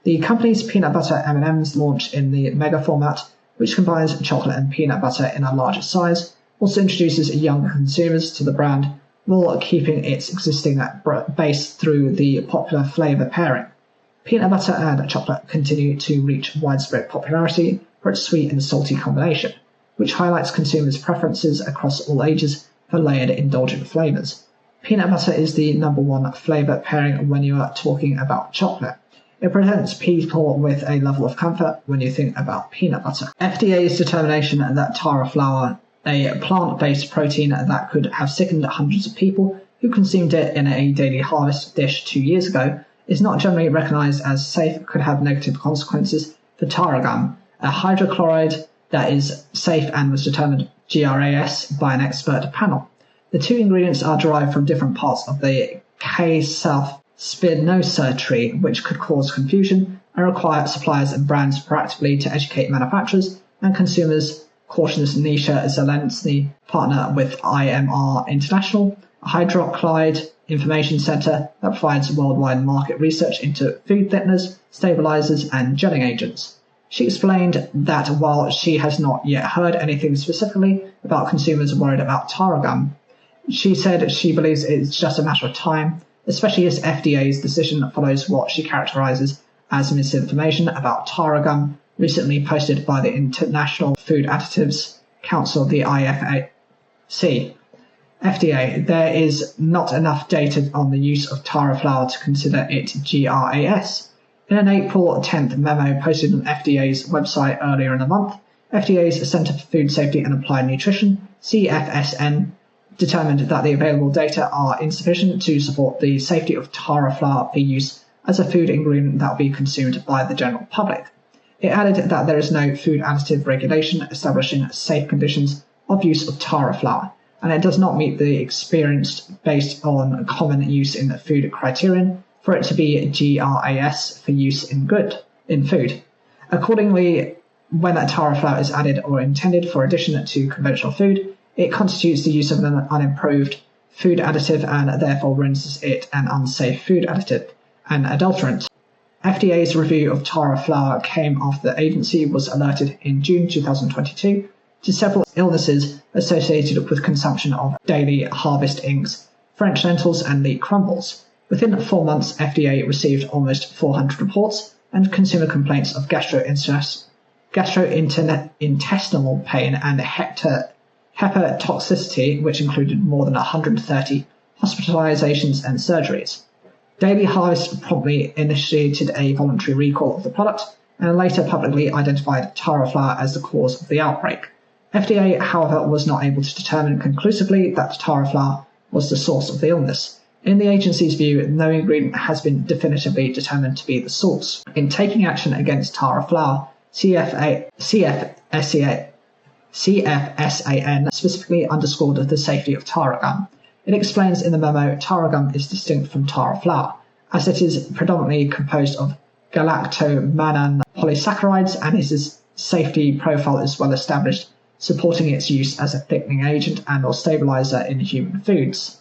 The company's peanut butter M&M's launched in the mega format, which combines chocolate and peanut butter in a larger size, also introduces younger consumers to the brand while keeping its existing base through the popular flavour pairing. Peanut butter and chocolate continue to reach widespread popularity for its sweet and salty combination, which highlights consumers' preferences across all ages for layered indulgent flavours. Peanut butter is the number one flavour pairing when you are talking about chocolate. It presents people with a level of comfort when you think about peanut butter. FDA's determination that taro flour, a plant-based protein that could have sickened hundreds of people who consumed it in a daily harvest dish 2 years ago, is not generally recognised as safe, could have negative consequences for taro gum, a hydrochloride that is safe and was determined GRAS by an expert panel. The two ingredients are derived from different parts of the K-South Spinosa tree, which could cause confusion and require suppliers and brands proactively to educate manufacturers and consumers, cautions Nisha Zelensky, partner with IMR International, a hydrochloride information center that provides worldwide market research into food thickeners, stabilizers, and gelling agents. She explained that while she has not yet heard anything specifically about consumers worried about taro gum, she said she believes it's just a matter of time, especially as FDA's decision follows what she characterizes as misinformation about taro gum recently posted by the International Food Additives Council, the IFAC. FDA, there is not enough data on the use of taro flour to consider it GRAS. In an April 10th memo posted on FDA's website earlier in the month, FDA's Center for Food Safety and Applied Nutrition, CFSN, determined that the available data are insufficient to support the safety of taro flour for use as a food ingredient that will be consumed by the general public. It added that there is no food additive regulation establishing safe conditions of use of taro flour, and it does not meet the experience based on common use in the food criterion for it to be GRAS for use in food. Accordingly, when that taro flour is added or intended for addition to conventional food, it constitutes the use of an unimproved food additive and therefore renders it an unsafe food additive, an adulterant. FDA's review of taro flour came after the agency was alerted in June 2022 to several illnesses associated with consumption of daily harvest inks, French lentils, and leek crumbles. Within 4 months, FDA received almost 400 reports and consumer complaints of gastrointestinal pain and hepatotoxicity, which included more than 130 hospitalizations and surgeries. Daily Harvest promptly initiated a voluntary recall of the product and later publicly identified taro flour as the cause of the outbreak. FDA, however, was not able to determine conclusively that taro flour was the source of the illness. In the agency's view, no ingredient has been definitively determined to be the source. In taking action against taro flour, CFSAN specifically underscored the safety of taro gum. It explains in the memo, taro gum is distinct from taro flour, as it is predominantly composed of galactomannan polysaccharides and its safety profile is well established, supporting its use as a thickening agent and/or stabilizer in human foods.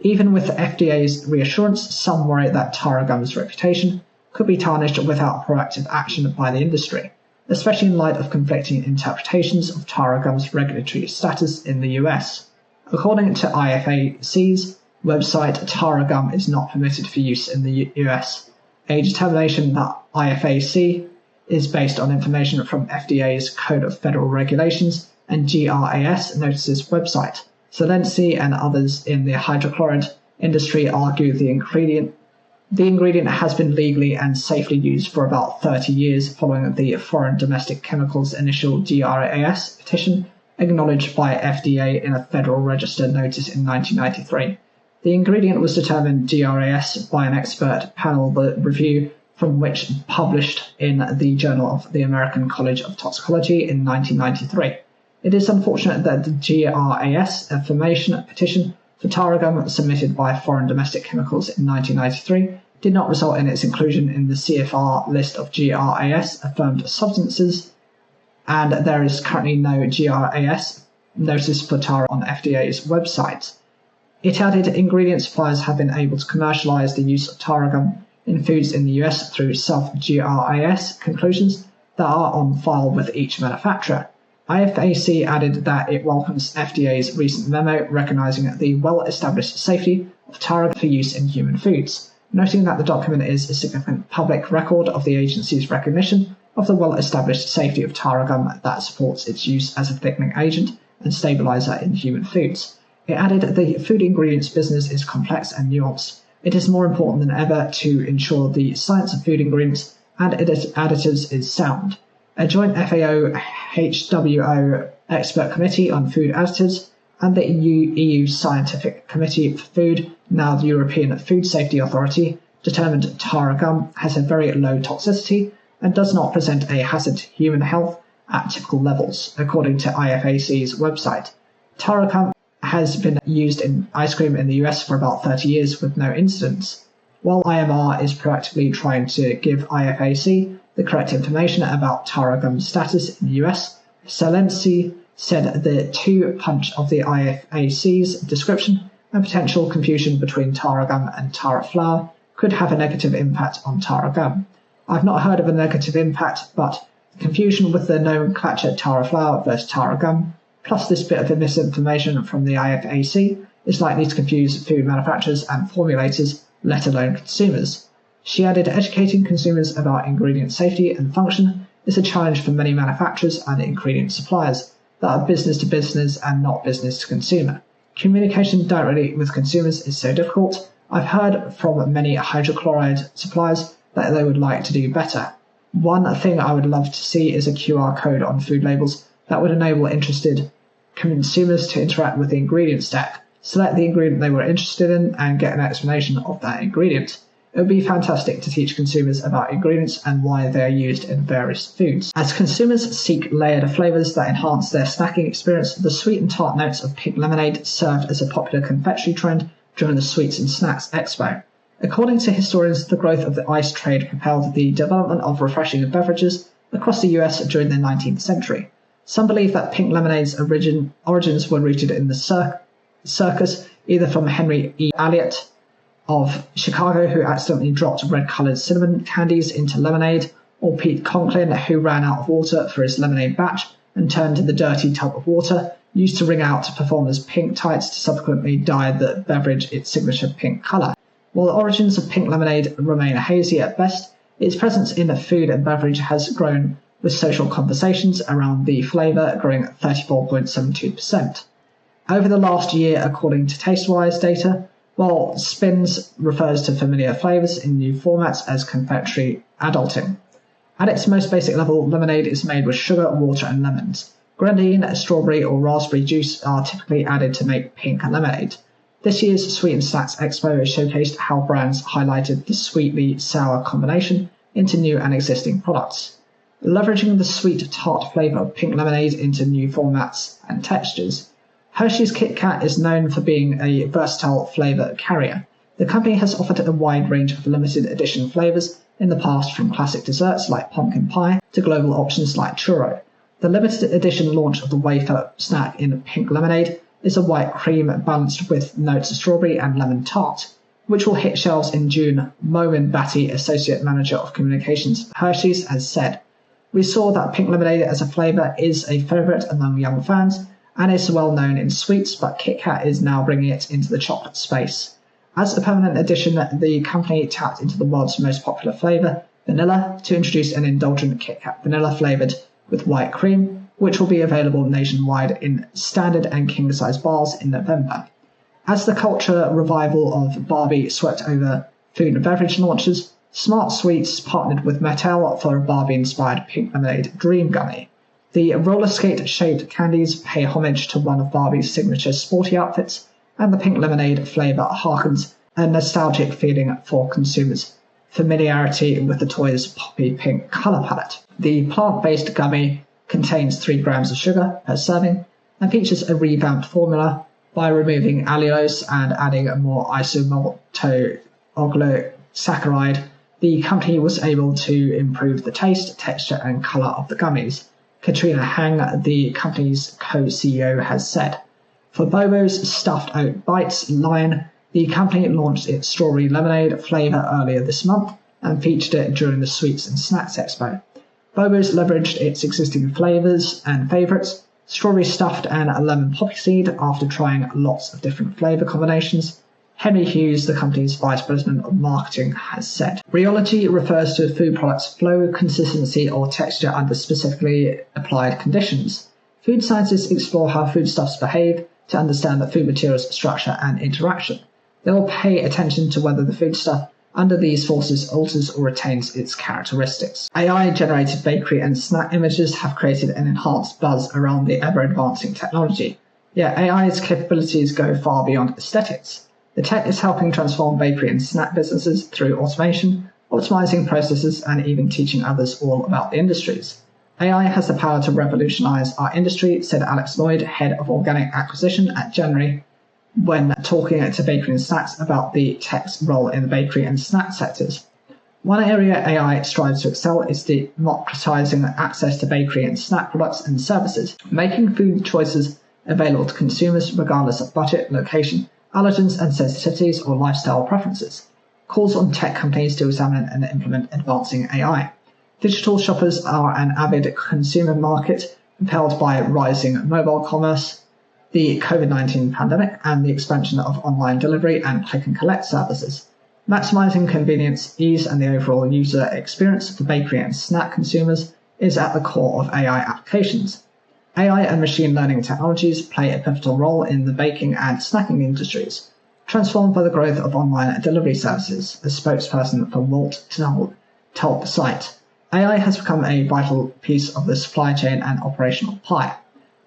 Even with FDA's reassurance, some worry that taro gum's reputation could be tarnished without proactive action by the industry, especially in light of conflicting interpretations of taro gum's regulatory status in the US. According to IFAC's website, taro gum is not permitted for use in the US, a determination that IFAC is based on information from FDA's Code of Federal Regulations and GRAS Notices website. Zelensky and others in the hydrochloride industry argue the ingredient has been legally and safely used for about 30 years following the Foreign Domestic Chemicals Initial GRAS petition acknowledged by FDA in a Federal Register notice in 1993. The ingredient was determined GRAS by an expert panel, the review from which published in the Journal of the American College of Toxicology in 1993. It is unfortunate that the GRAS affirmation petition for taro gum submitted by Foreign Domestic Chemicals in 1993 did not result in its inclusion in the CFR list of GRAS affirmed substances, and there is currently no GRAS notice for taro on FDA's website. It added ingredient suppliers have been able to commercialize the use of taro gum in foods in the US through self-GRAS conclusions that are on file with each manufacturer. IFAC added that it welcomes FDA's recent memo recognizing the well-established safety of taro for use in human foods, noting that the document is a significant public record of the agency's recognition of the well-established safety of taro gum that supports its use as a thickening agent and stabilizer in human foods. It added the food ingredients business is complex and nuanced, It is more important than ever to ensure the science of food ingredients and additives is sound. A joint FAO-HWO expert committee on food additives and the EU Scientific Committee for Food, now the European Food Safety Authority, determined taro gum has a very low toxicity and does not present a hazard to human health at typical levels, according to IFAC's website. Taro gum has been used in ice cream in the US for about 30 years with no incidents. While IMR is proactively trying to give IFAC the correct information about taro gum's status in the US, Salensi said the two-punch of the IFAC's description and potential confusion between taro gum and taro flour could have a negative impact on taro gum. I've not heard of a negative impact, but confusion with the nomenclature taro flour versus taro gum, plus this bit of misinformation from the IFAC, is likely to confuse food manufacturers and formulators, let alone consumers. She added, educating consumers about ingredient safety and function is a challenge for many manufacturers and ingredient suppliers that are business to business and not business to consumer. Communication directly with consumers is so difficult. I've heard from many hydrochloride suppliers that they would like to do better. One thing I would love to see is a QR code on food labels that would enable interested consumers to interact with the ingredient stack, select the ingredient they were interested in, and get an explanation of that ingredient. It would be fantastic to teach consumers about ingredients and why they are used in various foods. As consumers seek layered flavours that enhance their snacking experience, the sweet and tart notes of pink lemonade served as a popular confectionery trend during the Sweets and Snacks Expo. According to historians, the growth of the ice trade propelled the development of refreshing beverages across the US during the 19th century. Some believe that pink lemonade's origins were rooted in the circus, either from Henry E. Elliott of Chicago, who accidentally dropped red-coloured cinnamon candies into lemonade, or Pete Conklin, who ran out of water for his lemonade batch and turned to the dirty tub of water used to wring out performers' pink tights to subsequently dye the beverage its signature pink colour. While the origins of pink lemonade remain hazy at best, its presence in food and beverage has grown, with social conversations around the flavour growing 34.72%. Over the last year, according to TasteWise data, while Spins refers to familiar flavours in new formats as confectionery adulting. At its most basic level, lemonade is made with sugar, water and lemons. Grenadine, strawberry or raspberry juice are typically added to make pink lemonade. This year's Sweet and Snacks Expo showcased how brands highlighted the sweetly sour combination into new and existing products, leveraging the sweet tart flavour of pink lemonade into new formats and textures. Hershey's Kit Kat is known for being a versatile flavour carrier. The company has offered a wide range of limited edition flavours in the past, from classic desserts like pumpkin pie to global options like churro. The limited edition launch of the wafer snack in pink lemonade is a white cream balanced with notes of strawberry and lemon tart, which will hit shelves in June, Moen Batty, Associate Manager of Communications for Hershey's, has said. We saw that pink lemonade as a flavour is a favourite among young fans, and is well known in sweets, but Kit Kat is now bringing it into the chocolate space. As a permanent addition, the company tapped into the world's most popular flavour, vanilla, to introduce an indulgent Kit Kat vanilla flavoured with white cream, which will be available nationwide in standard and king-size bars in November. As the culture revival of Barbie swept over food and beverage launches, Smart Sweets partnered with Mattel for a Barbie-inspired pink lemonade Dream Gummy. The roller skate-shaped candies pay homage to one of Barbie's signature sporty outfits, and the pink lemonade flavour harkens a nostalgic feeling for consumers' familiarity with the toy's poppy pink colour palette. The plant-based gummy contains 3 grams of sugar per serving and features a revamped formula. By removing allulose and adding a more isomaltodextrosaccharide, the company was able to improve the taste, texture and colour of the gummies. Katrina Hang, the company's co-CEO, has said. For Bobo's Stuffed Oat Bites line, the company launched its strawberry lemonade flavour earlier this month and featured it during the Sweets and Snacks Expo. Bobo's leveraged its existing flavours and favourites, strawberry stuffed and lemon poppy seed, after trying lots of different flavour combinations. Henry Hughes, the company's Vice President of Marketing, has said. Rheology refers to a food product's flow, consistency or texture under specifically applied conditions. Food scientists explore how foodstuffs behave to understand the food material's structure and interaction. They will pay attention to whether the foodstuff under these forces alters or retains its characteristics. AI-generated bakery and snack images have created an enhanced buzz around the ever-advancing technology. Yet AI's capabilities go far beyond aesthetics. The tech is helping transform bakery and snack businesses through automation, optimizing processes, and even teaching others all about the industries. AI has the power to revolutionize our industry, said Alex Lloyd, head of organic acquisition at January, when talking to bakery and snacks about the tech's role in the bakery and snack sectors. One area AI strives to excel is democratizing access to bakery and snack products and services, making food choices available to consumers regardless of budget, location, allergens and sensitivities, or lifestyle preferences. Calls on tech companies to examine and implement advancing AI. Digital shoppers are an avid consumer market, propelled by rising mobile commerce, the COVID-19 pandemic, and the expansion of online delivery and click-and-collect services. Maximizing convenience, ease, and the overall user experience for bakery and snack consumers is at the core of AI applications. AI and machine learning technologies play a pivotal role in the baking and snacking industries, transformed by the growth of online delivery services. A spokesperson for Wolt told the site, AI has become a vital piece of the supply chain and operational pie.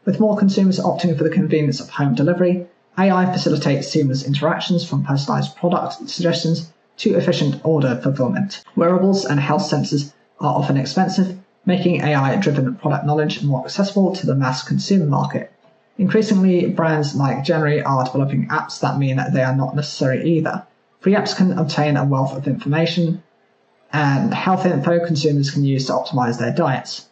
With more consumers opting for the convenience of home delivery, AI facilitates seamless interactions from personalized product suggestions to efficient order fulfillment. Wearables and health sensors are often expensive, making AI-driven product knowledge more accessible to the mass consumer market. Increasingly, brands like January are developing apps that mean they are not necessary either. Free apps can obtain a wealth of information and health info consumers can use to optimize their diets.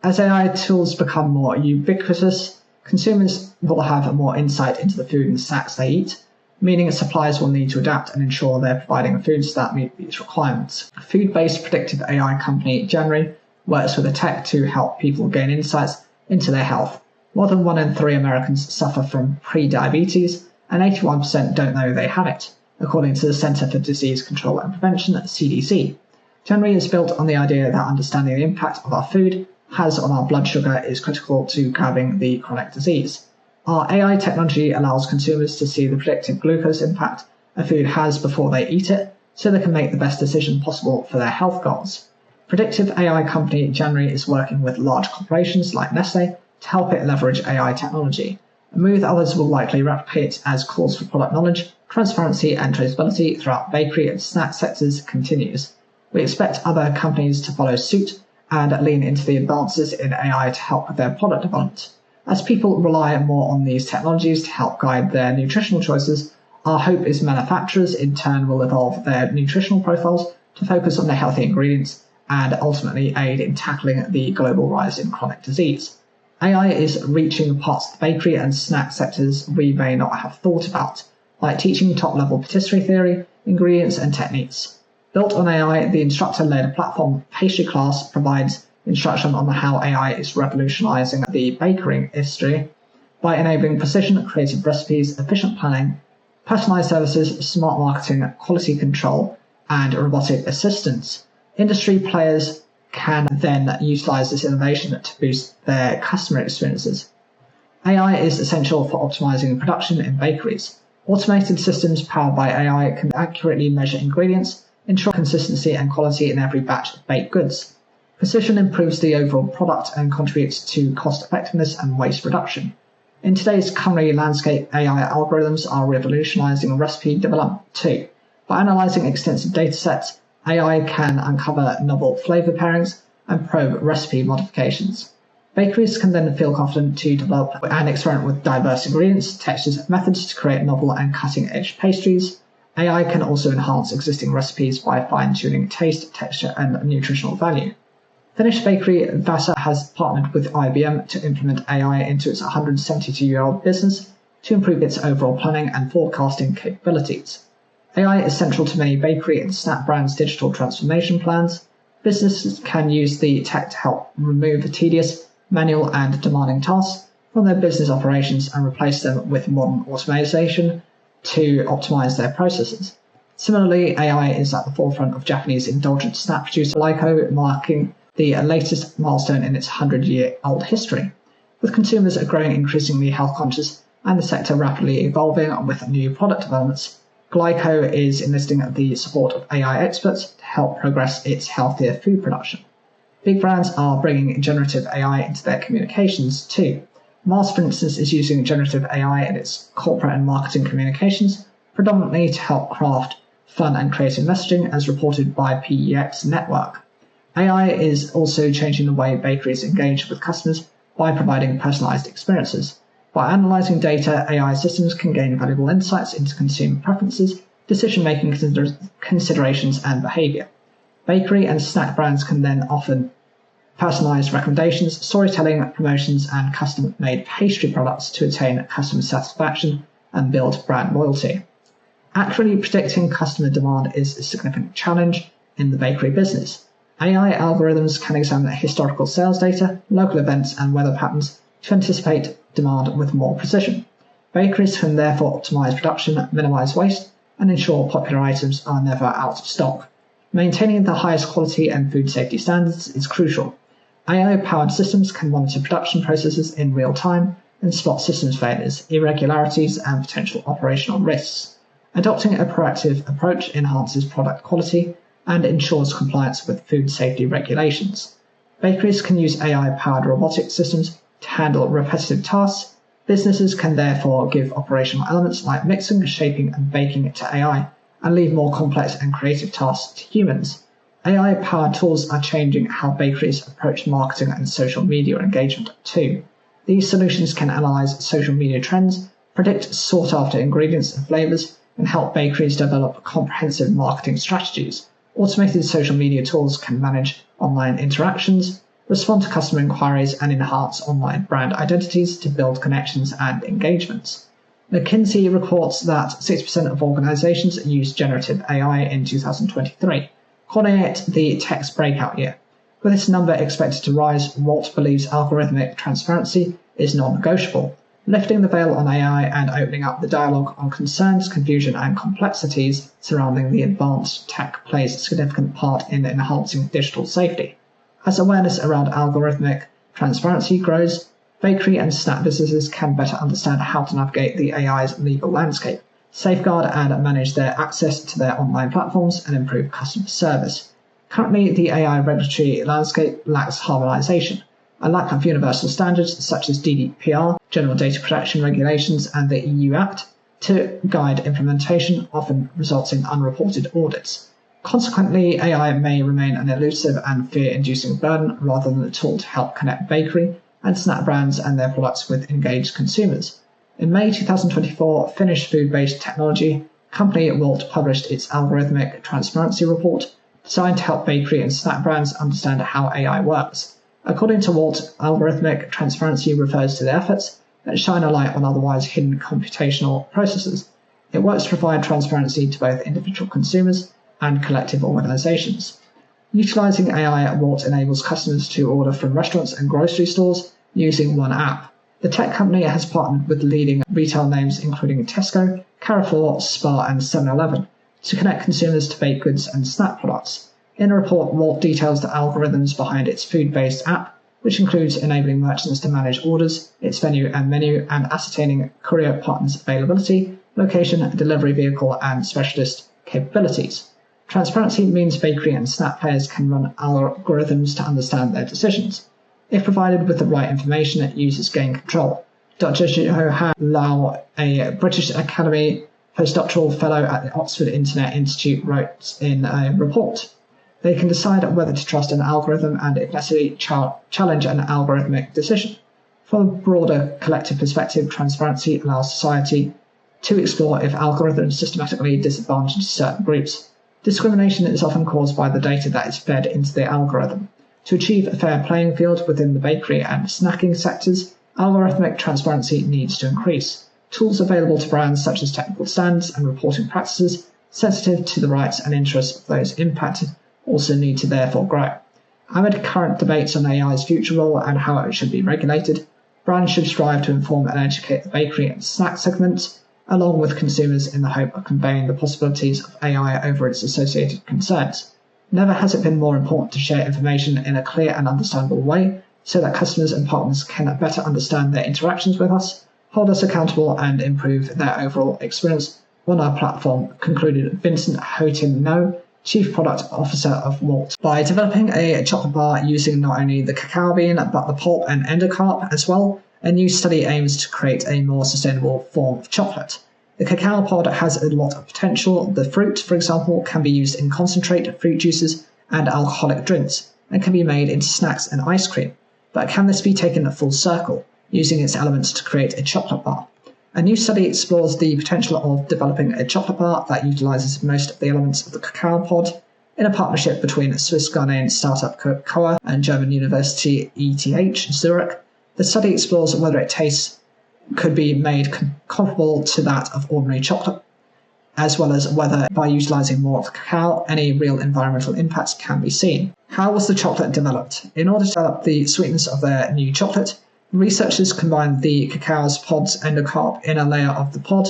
As AI tools become more ubiquitous, consumers will have more insight into the food and snacks they eat, meaning suppliers will need to adapt and ensure they're providing foods that meet these requirements. Food-based predictive AI company January works with a tech to help people gain insights into their health. More than 1 in 3 Americans suffer from pre-diabetes, and 81% don't know they have it, according to the Center for Disease Control and Prevention, CDC. January is built on the idea that understanding the impact of our food has on our blood sugar is critical to curbing the chronic disease. Our AI technology allows consumers to see the predicted glucose impact a food has before they eat it, so they can make the best decision possible for their health goals. Predictive AI company January is working with large corporations like Nestle to help it leverage AI technology, a move others will likely replicate as calls for product knowledge, transparency, and traceability throughout bakery and snack sectors continues. We expect other companies to follow suit and lean into the advances in AI to help with their product development. As people rely more on these technologies to help guide their nutritional choices, our hope is manufacturers in turn will evolve their nutritional profiles to focus on the healthy ingredients and ultimately aid in tackling the global rise in chronic disease. AI is reaching parts of the bakery and snack sectors we may not have thought about, like teaching top-level patisserie theory, ingredients, and techniques. Built on AI, the instructor-led platform Pastry Class provides instruction on how AI is revolutionizing the bakery industry by enabling precision, creative recipes, efficient planning, personalized services, smart marketing, quality control, and robotic assistance. Industry players can then utilize this innovation to boost their customer experiences. AI is essential for optimizing production in bakeries. Automated systems powered by AI can accurately measure ingredients, ensure consistency and quality in every batch of baked goods. Precision improves the overall product and contributes to cost effectiveness and waste reduction. In today's culinary landscape, AI algorithms are revolutionizing recipe development too. By analyzing extensive datasets, AI can uncover novel flavor pairings and probe recipe modifications. Bakeries can then feel confident to develop and experiment with diverse ingredients, textures, and methods to create novel and cutting-edge pastries. AI can also enhance existing recipes by fine-tuning taste, texture, and nutritional value. Finnish bakery Vasa has partnered with IBM to implement AI into its 172-year-old business to improve its overall planning and forecasting capabilities. AI is central to many bakery and snack brands' digital transformation plans. Businesses can use the tech to help remove tedious, manual, and demanding tasks from their business operations and replace them with modern automation to optimize their processes. Similarly, AI is at the forefront of Japanese indulgent snack producer Lyko, marking the latest milestone in its 100-year-old history. With consumers growing increasingly health-conscious and the sector rapidly evolving with new product developments, Glyco is enlisting the support of AI experts to help progress its healthier food production. Big brands are bringing generative AI into their communications too. Mars, for instance, is using generative AI in its corporate and marketing communications, predominantly to help craft fun and creative messaging, as reported by PEX Network. AI is also changing the way bakeries engage with customers by providing personalized experiences. By analyzing data, AI systems can gain valuable insights into consumer preferences, decision-making considerations, and behavior. Bakery and snack brands can then offer personalized recommendations, storytelling, promotions, and custom-made pastry products to attain customer satisfaction and build brand loyalty. Accurately predicting customer demand is a significant challenge in the bakery business. AI algorithms can examine historical sales data, local events, and weather patterns to anticipate demand with more precision. Bakeries can therefore optimize production, minimize waste, and ensure popular items are never out of stock. Maintaining the highest quality and food safety standards is crucial. AI-powered systems can monitor production processes in real time and spot systems failures, irregularities, and potential operational risks. Adopting a proactive approach enhances product quality and ensures compliance with food safety regulations. Bakeries can use AI-powered robotic systems to handle repetitive tasks. Businesses can therefore give operational elements like mixing, shaping, and baking to AI and leave more complex and creative tasks to humans. AI-powered tools are changing how bakeries approach marketing and social media engagement too. These solutions can analyze social media trends, predict sought-after ingredients and flavors, and help bakeries develop comprehensive marketing strategies. Automated social media tools can manage online interactions, respond to customer inquiries, and enhance online brand identities to build connections and engagements. McKinsey reports that 6% of organizations used generative AI in 2023, calling it the tech's breakout year. With this number expected to rise, Walt believes algorithmic transparency is non-negotiable. Lifting the veil on AI and opening up the dialogue on concerns, confusion, and complexities surrounding the advanced tech plays a significant part in enhancing digital safety. As awareness around algorithmic transparency grows, bakery and snack businesses can better understand how to navigate the AI's legal landscape, safeguard and manage their access to their online platforms, and improve customer service. Currently, the AI regulatory landscape lacks harmonization. A lack of universal standards such as GDPR, General Data Protection Regulations, and the EU Act to guide implementation often results in unreported audits. Consequently, AI may remain an elusive and fear-inducing burden rather than a tool to help connect bakery and snack brands and their products with engaged consumers. In May 2024, Finnish food-based technology company Wolt published its algorithmic transparency report designed to help bakery and snack brands understand how AI works. According to Wolt, algorithmic transparency refers to the efforts that shine a light on otherwise hidden computational processes. It works to provide transparency to both individual consumers and collective organizations. Utilizing AI, Wolt enables customers to order from restaurants and grocery stores using one app. The tech company has partnered with leading retail names including Tesco, Carrefour, Spar, and 7-Eleven to connect consumers to baked goods and snack products. In a report, Wolt details the algorithms behind its food-based app, which includes enabling merchants to manage orders, its venue, and ascertaining courier partners' availability, location, delivery vehicle, and specialist capabilities. Transparency means bakery and snack players can run algorithms to understand their decisions. If provided with the right information, users gain control. Dr. Johan Lau, a British Academy postdoctoral fellow at the Oxford Internet Institute, wrote in a report, "They can decide whether to trust an algorithm and, if necessary, challenge an algorithmic decision. From a broader collective perspective, transparency allows society to explore if algorithms systematically disadvantage certain groups. Discrimination is often caused by the data that is fed into the algorithm. To achieve a fair playing field within the bakery and snacking sectors, algorithmic transparency needs to increase. Tools available to brands such as technical standards and reporting practices sensitive to the rights and interests of those impacted also need to therefore grow. Amid current debates on AI's future role and how it should be regulated, brands should strive to inform and educate the bakery and snack segments, along with consumers, in the hope of conveying the possibilities of AI over its associated concerns. Never has it been more important to share information in a clear and understandable way so that customers and partners can better understand their interactions with us, hold us accountable, and improve their overall experience, on our platform, concluded Vincent Houghton No, Chief Product Officer of Malt. By developing a chocolate bar using not only the cacao bean but the pulp and endocarp as well, a new study aims to create a more sustainable form of chocolate. The cacao pod has a lot of potential. The fruit, for example, can be used in concentrate, fruit juices, and alcoholic drinks, and can be made into snacks and ice cream. But can this be taken full circle, using its elements to create a chocolate bar? A new study explores the potential of developing a chocolate bar that utilizes most of the elements of the cacao pod in a partnership between Swiss-Ghanaian startup Cocoa and German University ETH Zurich. The study explores whether its taste could be made comparable to that of ordinary chocolate, as well as whether, by utilizing more of the cacao, any real environmental impacts can be seen. How was the chocolate developed? In order to develop the sweetness of their new chocolate, researchers combined the cacao's pod's endocarp in a layer of the pod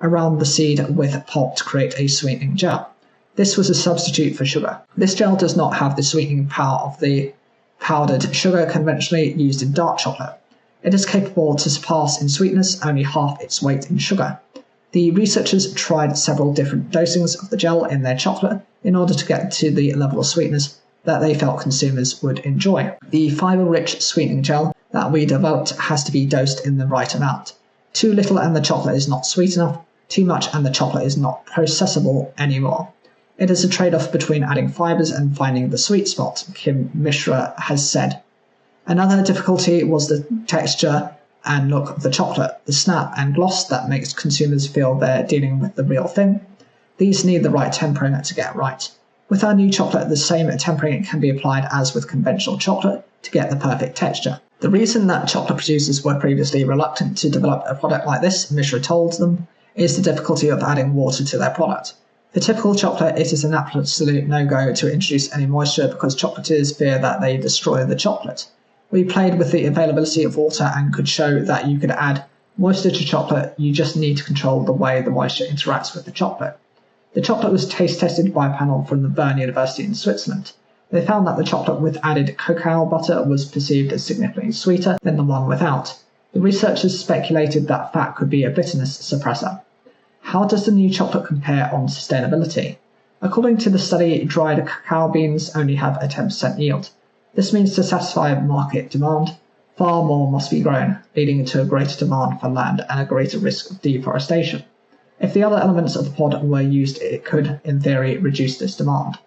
around the seed with pulp to create a sweetening gel. This was a substitute for sugar. This gel does not have the sweetening power of the powdered sugar conventionally used in dark chocolate. It is capable to surpass in sweetness only half its weight in sugar. The researchers tried several different dosings of the gel in their chocolate in order to get to the level of sweetness that they felt consumers would enjoy. The fiber-rich sweetening gel that we developed has to be dosed in the right amount. Too little and the chocolate is not sweet enough, too much and the chocolate is not processable anymore. It is a trade-off between adding fibers and finding the sweet spot, Kim Mishra has said. Another difficulty was the texture and look of the chocolate, the snap and gloss that makes consumers feel they're dealing with the real thing. These need the right tempering to get right. With our new chocolate, the same tempering can be applied as with conventional chocolate to get the perfect texture. The reason that chocolate producers were previously reluctant to develop a product like this, Mishra told them, is the difficulty of adding water to their product. For typical chocolate, it is an absolute no-go to introduce any moisture because chocolatiers fear that they destroy the chocolate. We played with the availability of water and could show that you could add moisture to chocolate, you just need to control the way the moisture interacts with the chocolate. The chocolate was taste tested by a panel from the Bern University in Switzerland. They found that the chocolate with added cacao butter was perceived as significantly sweeter than the one without. The researchers speculated that fat could be a bitterness suppressor. How does the new chocolate compare on sustainability? According to the study, dried cacao beans only have a 10% yield. This means to satisfy market demand, far more must be grown, leading to a greater demand for land and a greater risk of deforestation. If the other elements of the pod were used, it could, in theory, reduce this demand.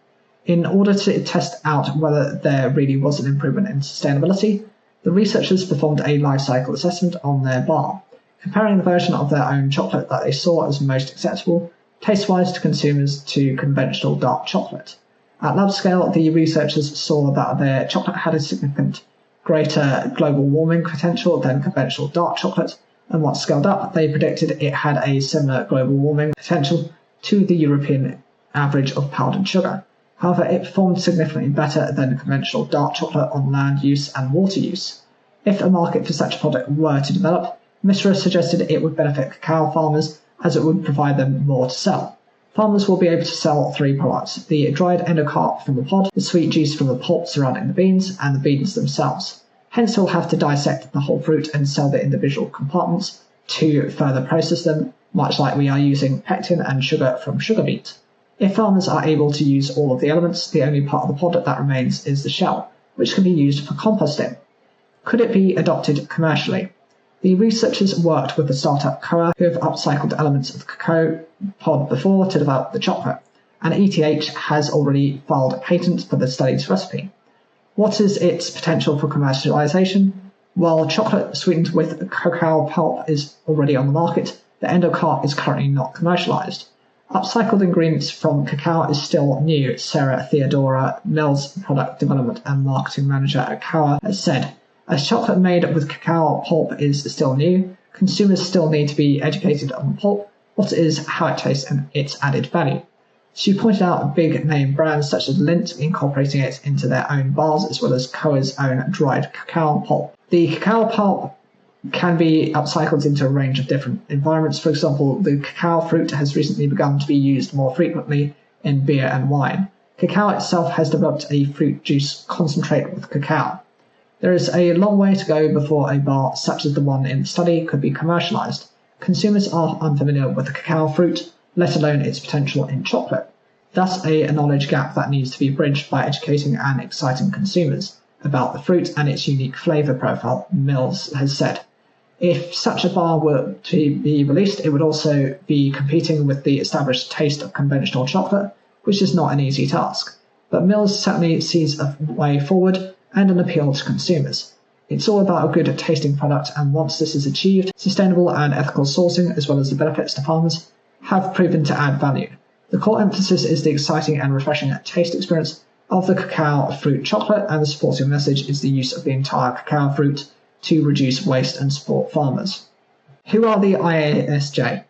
In order to test out whether there really was an improvement in sustainability, the researchers performed a life cycle assessment on their bar, comparing the version of their own chocolate that they saw as most acceptable, taste-wise to consumers, to conventional dark chocolate. At lab scale, the researchers saw that their chocolate had a significant greater global warming potential than conventional dark chocolate, and once scaled up, they predicted it had a similar global warming potential to the European average of powdered sugar. However, it performed significantly better than conventional dark chocolate on land use and water use. If a market for such a product were to develop, Mishra suggested it would benefit cacao farmers as it would provide them more to sell. Farmers will be able to sell three products: the dried endocarp from the pod, the sweet juice from the pulp surrounding the beans, and the beans themselves. Hence they'll have to dissect the whole fruit and sell the individual compartments to further process them, much like we are using pectin and sugar from sugar beet. If farmers are able to use all of the elements, the only part of the pod that remains is the shell, which can be used for composting. Could it be adopted commercially? The researchers worked with the startup Cocoa, who have upcycled elements of the cacao pod before to develop the chocolate, and ETH has already filed a patent for the study's recipe. What is its potential for commercialization? While chocolate sweetened with cacao pulp is already on the market, the endocarp is currently not commercialized. Upcycled ingredients from cacao is still new, Sarah Theodora Mills, product development and marketing manager at Cocoa, has said. As chocolate made with cacao pulp is still new, consumers still need to be educated on pulp, what it is, how it tastes, and its added value. She pointed out big name brands such as Lindt incorporating it into their own bars, as well as Cocoa's own dried cacao pulp. The cacao pulp can be upcycled into a range of different environments. For example, the cacao fruit has recently begun to be used more frequently in beer and wine. Cacao itself has developed a fruit juice concentrate with cacao. There is a long way to go before a bar such as the one in the study could be commercialized. Consumers are unfamiliar with the cacao fruit, let alone its potential in chocolate. Thus a knowledge gap that needs to be bridged by educating and exciting consumers about the fruit and its unique flavour profile, Mills has said. If such a bar were to be released, it would also be competing with the established taste of conventional chocolate, which is not an easy task. But Mills certainly sees a way forward and an appeal to consumers. It's all about a good tasting product, and once this is achieved, sustainable and ethical sourcing, as well as the benefits to farmers, have proven to add value. The core emphasis is the exciting and refreshing taste experience of the cacao fruit chocolate, and the supporting message is the use of the entire cacao fruit to reduce waste and support farmers. Who are the IASJ?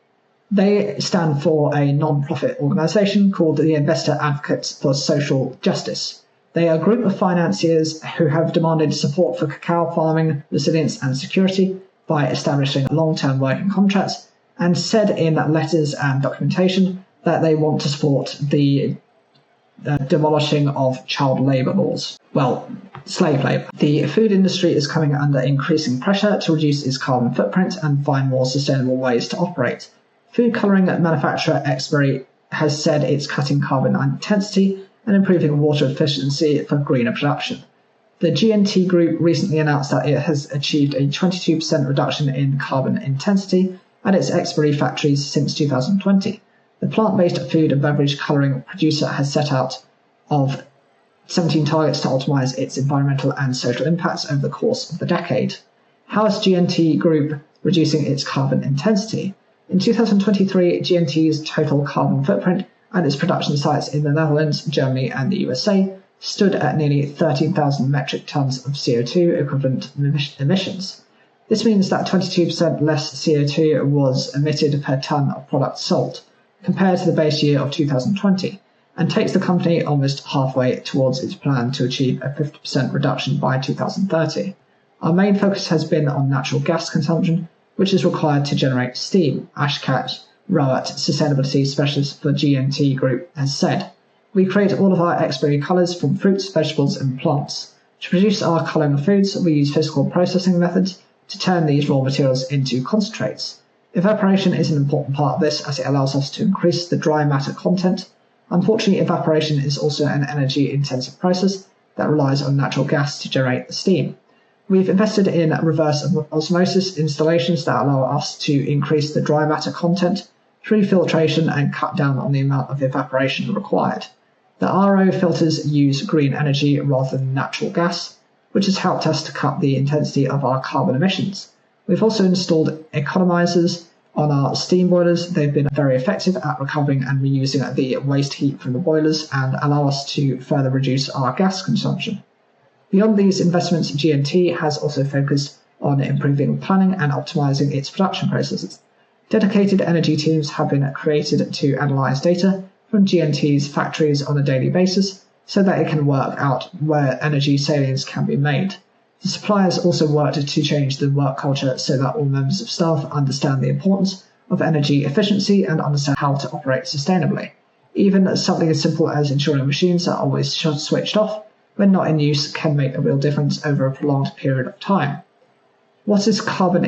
They stand for a non-profit organisation called the Investor Advocates for Social Justice. They are a group of financiers who have demanded support for cacao farming, resilience and security by establishing long-term working contracts, and said in letters and documentation that they want to support the demolishing of child labour laws. Well, slave labour. The food industry is coming under increasing pressure to reduce its carbon footprint and find more sustainable ways to operate. Food colouring manufacturer Xberry has said it's cutting carbon intensity and improving water efficiency for greener production. The G&T Group recently announced that it has achieved a 22% reduction in carbon intensity at its Xberry factories since 2020. The plant-based food and beverage colouring producer has set out of 17 targets to optimise its environmental and social impacts over the course of the decade. How is G&T Group reducing its carbon intensity? In 2023, G&T's total carbon footprint at its production sites in the Netherlands, Germany and the USA stood at nearly 13,000 metric tonnes of CO2 equivalent emissions. This means that 22% less CO2 was emitted per tonne of product sold, compared to the base year of 2020, and takes the company almost halfway towards its plan to achieve a 50% reduction by 2030. Our main focus has been on natural gas consumption, which is required to generate steam, Ashkat Rawat, sustainability specialist for G&T Group, has said. We create all of our Xberry colours from fruits, vegetables and plants. To produce our colouring foods, we use physical processing methods to turn these raw materials into concentrates. Evaporation is an important part of this, as it allows us to increase the dry matter content. Unfortunately, evaporation is also an energy-intensive process that relies on natural gas to generate the steam. We've invested in reverse osmosis installations that allow us to increase the dry matter content through filtration and cut down on the amount of evaporation required. The RO filters use green energy rather than natural gas, which has helped us to cut the intensity of our carbon emissions. We've also installed economizers on our steam boilers. They've been very effective at recovering and reusing the waste heat from the boilers and allow us to further reduce our gas consumption. Beyond these investments, G&T has also focused on improving planning and optimizing its production processes. Dedicated energy teams have been created to analyze data from G&T's factories on a daily basis so that it can work out where energy savings can be made. The suppliers also worked to change the work culture so that all members of staff understand the importance of energy efficiency and understand how to operate sustainably. Even something as simple as ensuring machines are always switched off when not in use can make a real difference over a prolonged period of time. What is carbon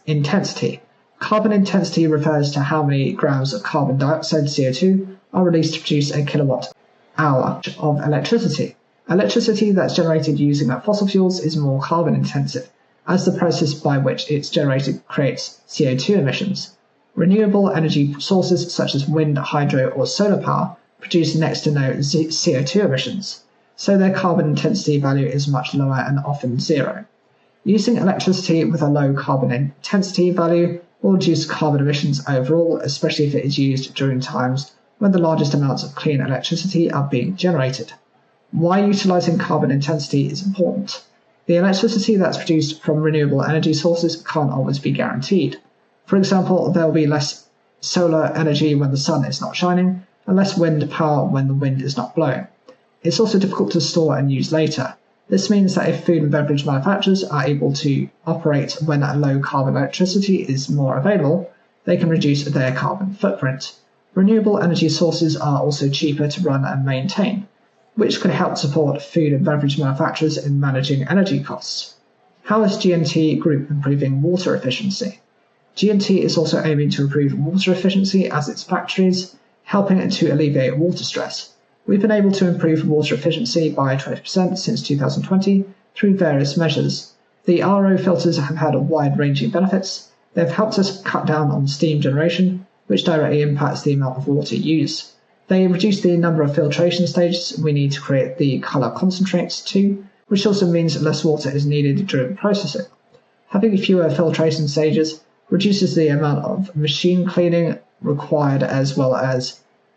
intensity? Carbon intensity refers to how many grams of carbon dioxide CO2 are released to produce a kilowatt hour of electricity. Electricity that's generated using fossil fuels is more carbon intensive, as the process by which it's generated creates CO2 emissions. Renewable energy sources such as wind, hydro or solar power produce next to no CO2 emissions, so their carbon intensity value is much lower and often zero. Using electricity with a low carbon intensity value will reduce carbon emissions overall, especially if it is used during times when the largest amounts of clean electricity are being generated. Why utilising carbon intensity is important. The electricity that's produced from renewable energy sources can't always be guaranteed. For example, there will be less solar energy when the sun is not shining, and less wind power when the wind is not blowing. It's also difficult to store and use later. This means that if food and beverage manufacturers are able to operate when low carbon electricity is more available, they can reduce their carbon footprint. Renewable energy sources are also cheaper to run and maintain, which could help support food and beverage manufacturers in managing energy costs. How is G&T Group improving water efficiency? G&T is also aiming to improve water efficiency at its factories, helping it to alleviate water stress. We've been able to improve water efficiency by 20% since 2020 through various measures. The RO filters have had wide-ranging benefits. They've helped us cut down on steam generation, which directly impacts the amount of water used. They reduce the number of filtration stages we need to create the colour concentrates too, which also means less water is needed during processing. Having fewer filtration stages reduces the amount of machine cleaning required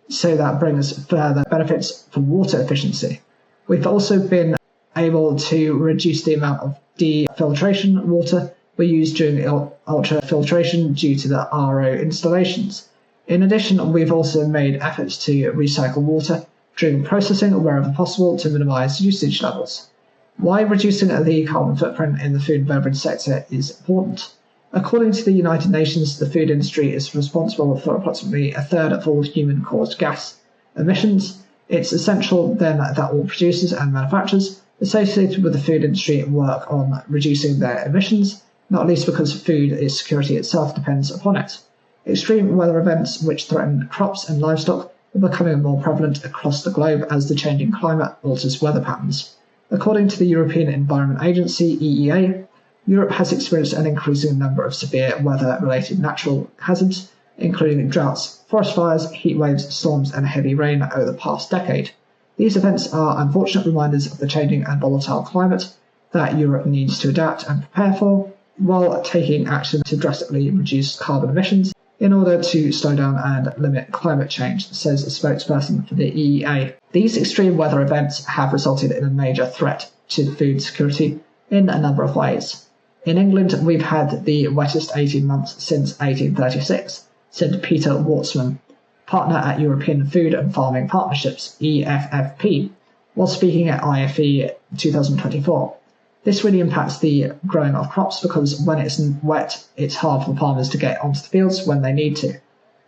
so that brings further benefits for water efficiency. We've also been able to reduce the amount of defiltration water we use during ultrafiltration due to the RO installations. In addition, we've also made efforts to recycle water during processing wherever possible to minimise usage levels. Why reducing the carbon footprint in the food and beverage sector is important. According to the United Nations, the food industry is responsible for approximately a third of all human-caused gas emissions. It's essential then that all producers and manufacturers associated with the food industry work on reducing their emissions, not least because food security itself depends upon it. Extreme weather events which threaten crops and livestock are becoming more prevalent across the globe as the changing climate alters weather patterns. According to the European Environment Agency, EEA, Europe has experienced an increasing number of severe weather-related natural hazards, including droughts, forest fires, heat waves, storms, and heavy rain over the past decade. These events are unfortunate reminders of the changing and volatile climate that Europe needs to adapt and prepare for, while taking action to drastically reduce carbon emissions in order to slow down and limit climate change, says a spokesperson for the EEA. These extreme weather events have resulted in a major threat to food security in a number of ways. In England, we've had the wettest 18 months since 1836, said Peter Wartsman, partner at European Food and Farming Partnerships, EFFP, while speaking at IFE 2024. This really impacts the growing of crops because when it's wet, it's hard for farmers to get onto the fields when they need to.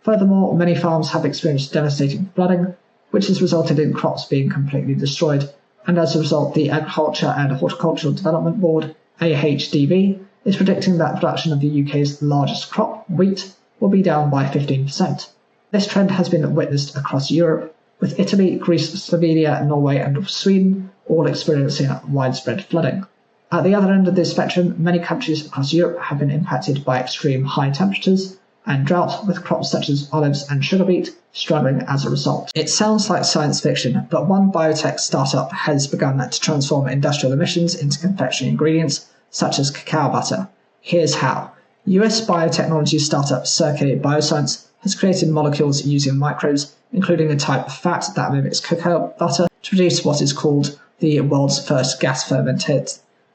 Furthermore, many farms have experienced devastating flooding, which has resulted in crops being completely destroyed, and as a result, the Agriculture and Horticultural Development Board, AHDB, is predicting that production of the UK's largest crop, wheat, will be down by 15%. This trend has been witnessed across Europe, with Italy, Greece, Slovenia, Norway, and Sweden all experiencing widespread flooding. At the other end of the spectrum, many countries across Europe have been impacted by extreme high temperatures and drought, with crops such as olives and sugar beet struggling as a result. It sounds like science fiction, but one biotech startup has begun to transform industrial emissions into confectionery ingredients such as cacao butter. Here's how. US biotechnology startup Cirque Bioscience has created molecules using microbes, including a type of fat that mimics cacao butter, to produce what is called the world's first gas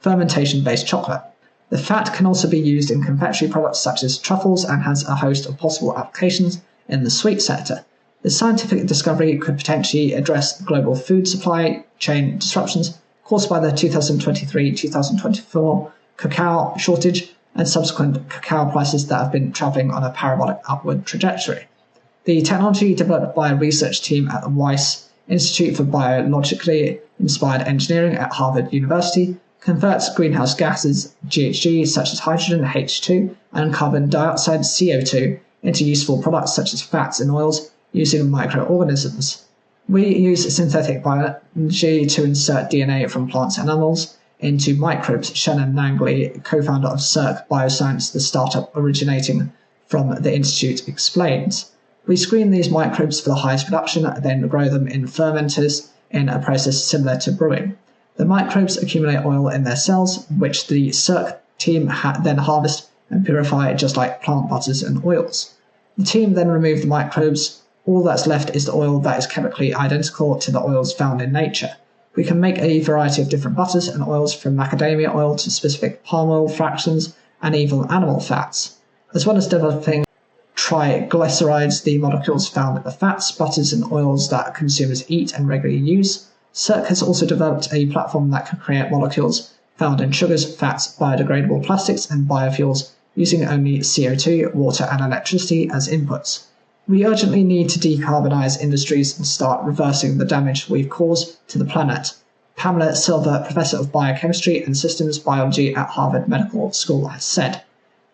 fermentation-based chocolate. The fat can also be used in confectionery products such as truffles and has a host of possible applications in the sweet sector. The scientific discovery could potentially address global food supply chain disruptions caused by the 2023-2024 cacao shortage and subsequent cacao prices that have been travelling on a parabolic upward trajectory. The technology, developed by a research team at the Weiss Institute for Biologically Inspired Engineering at Harvard University, converts greenhouse gases, GHG, such as hydrogen, H2, and carbon dioxide, CO2, into useful products such as fats and oils using microorganisms. We use synthetic biology to insert DNA from plants and animals into microbes, Shannon Nangley, co-founder of Cirque Bioscience, the startup originating from the institute, explains. We screen these microbes for the highest production, then grow them in fermenters in a process similar to brewing. The microbes accumulate oil in their cells, which the Cirque team then harvest and purify just like plant butters and oils. The team then remove the microbes. All that's left is the oil that is chemically identical to the oils found in nature. We can make a variety of different butters and oils, from macadamia oil to specific palm oil fractions and even animal fats. As well as developing triglycerides, the molecules found in the fats, butters and oils that consumers eat and regularly use, Cirque has also developed a platform that can create molecules found in sugars, fats, biodegradable plastics, and biofuels using only CO2, water, and electricity as inputs. We urgently need to decarbonize industries and start reversing the damage we've caused to the planet, Pamela Silver, professor of biochemistry and systems biology at Harvard Medical School, has said.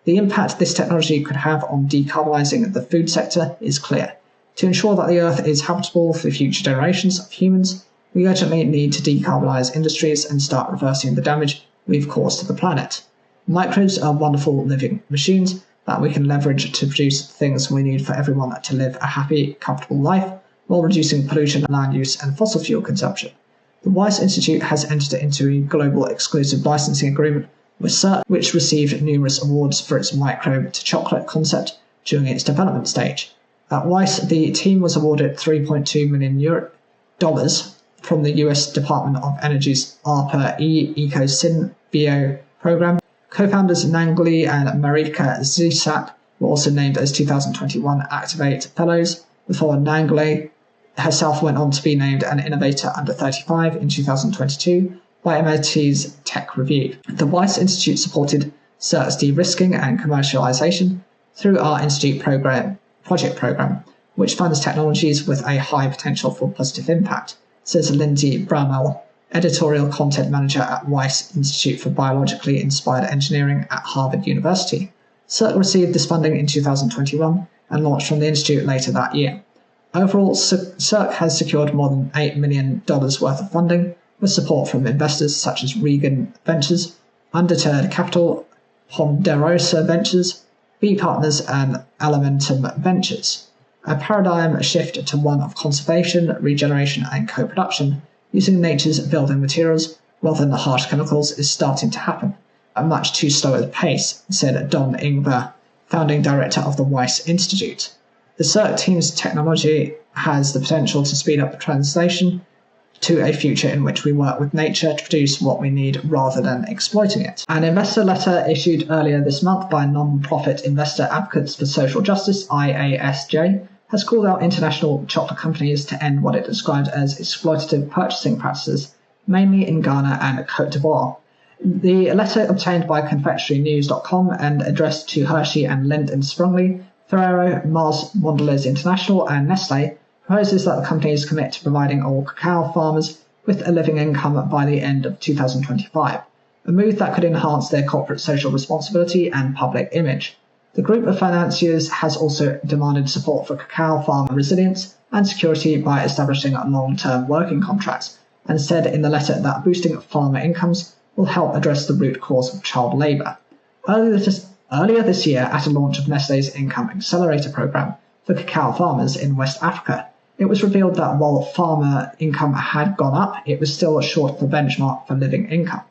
The impact this technology could have on decarbonising the food sector is clear. To ensure that the Earth is habitable for future generations of humans, we urgently need to decarbonise industries and start reversing the damage we've caused to the planet. Microbes are wonderful living machines that we can leverage to produce the things we need for everyone to live a happy, comfortable life while reducing pollution, land use and fossil fuel consumption. The Weiss Institute has entered into a global exclusive licensing agreement with CERC, which received numerous awards for its microbe-to-chocolate concept during its development stage. At Weiss, the team was awarded $3.2 million from the US Department of Energy's ARPA-E EcoSynBio program. Co-founders Nangli and Marika Zisat were also named as 2021 Activate Fellows, before Nangli herself went on to be named an Innovator Under 35 in 2022 by MIT's Tech Review. The Weiss Institute supported CERC's de-risking and commercialization through our Institute project program, which funds technologies with a high potential for positive impact, says Lindsay Brownell, editorial content manager at Weiss Institute for Biologically Inspired Engineering at Harvard University. CERC received this funding in 2021 and launched from the institute later that year. Overall, CERC has secured more than $8 million worth of funding, with support from investors such as Regan Ventures, Undeterred Capital, Ponderosa Ventures, B Partners and Elementum Ventures. A paradigm shift to one of conservation, regeneration and co-production using nature's building materials rather than the harsh chemicals is starting to happen at a much too slow a pace, said Don Ingber, founding director of the Weiss Institute. The CERC team's technology has the potential to speed up the translation to a future in which we work with nature to produce what we need rather than exploiting it. An investor letter issued earlier this month by non-profit Investor Advocates for Social Justice, IASJ, has called out international chocolate companies to end what it described as exploitative purchasing practices, mainly in Ghana and Cote d'Ivoire. The letter, obtained by confectionerynews.com and addressed to Hershey and Lindt and Sprungly, Ferrero, Mars Mondelez International and Nestle, proposes that the companies commit to providing all cacao farmers with a living income by the end of 2025, a move that could enhance their corporate social responsibility and public image. The group of financiers has also demanded support for cacao farmer resilience and security by establishing long-term working contracts, and said in the letter that boosting farmer incomes will help address the root cause of child labour. Earlier this year, at a launch of Nestlé's Income Accelerator program for cacao farmers in West Africa, it was revealed that while farmer income had gone up, it was still short of the benchmark for living income.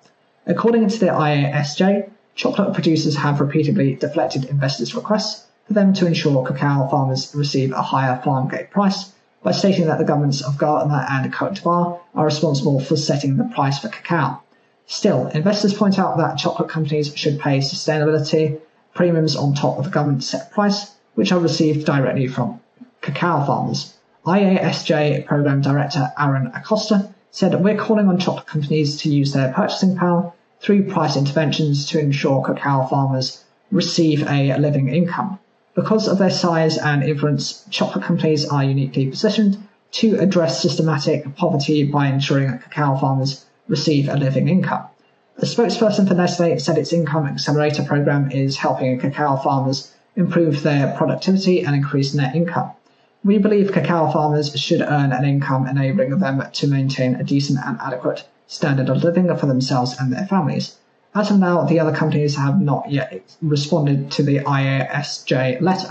According to the IASJ, chocolate producers have repeatedly deflected investors' requests for them to ensure cacao farmers receive a higher farm gate price by stating that the governments of Ghana and Cote d'Ivoire are responsible for setting the price for cacao. Still, investors point out that chocolate companies should pay sustainability premiums on top of the government set price, which are received directly from cacao farmers. IASJ Program Director Aaron Acosta said, "We're calling on chocolate companies to use their purchasing power through price interventions to ensure cacao farmers receive a living income. Because of their size and influence, chocolate companies are uniquely positioned to address systematic poverty by ensuring that cacao farmers receive a living income." The spokesperson for Nestlé said its Income Accelerator program is helping cacao farmers improve their productivity and increase net income. "We believe cacao farmers should earn an income enabling them to maintain a decent and adequate standard of living for themselves and their families. As of now, the other companies have not yet responded to the IASJ letter.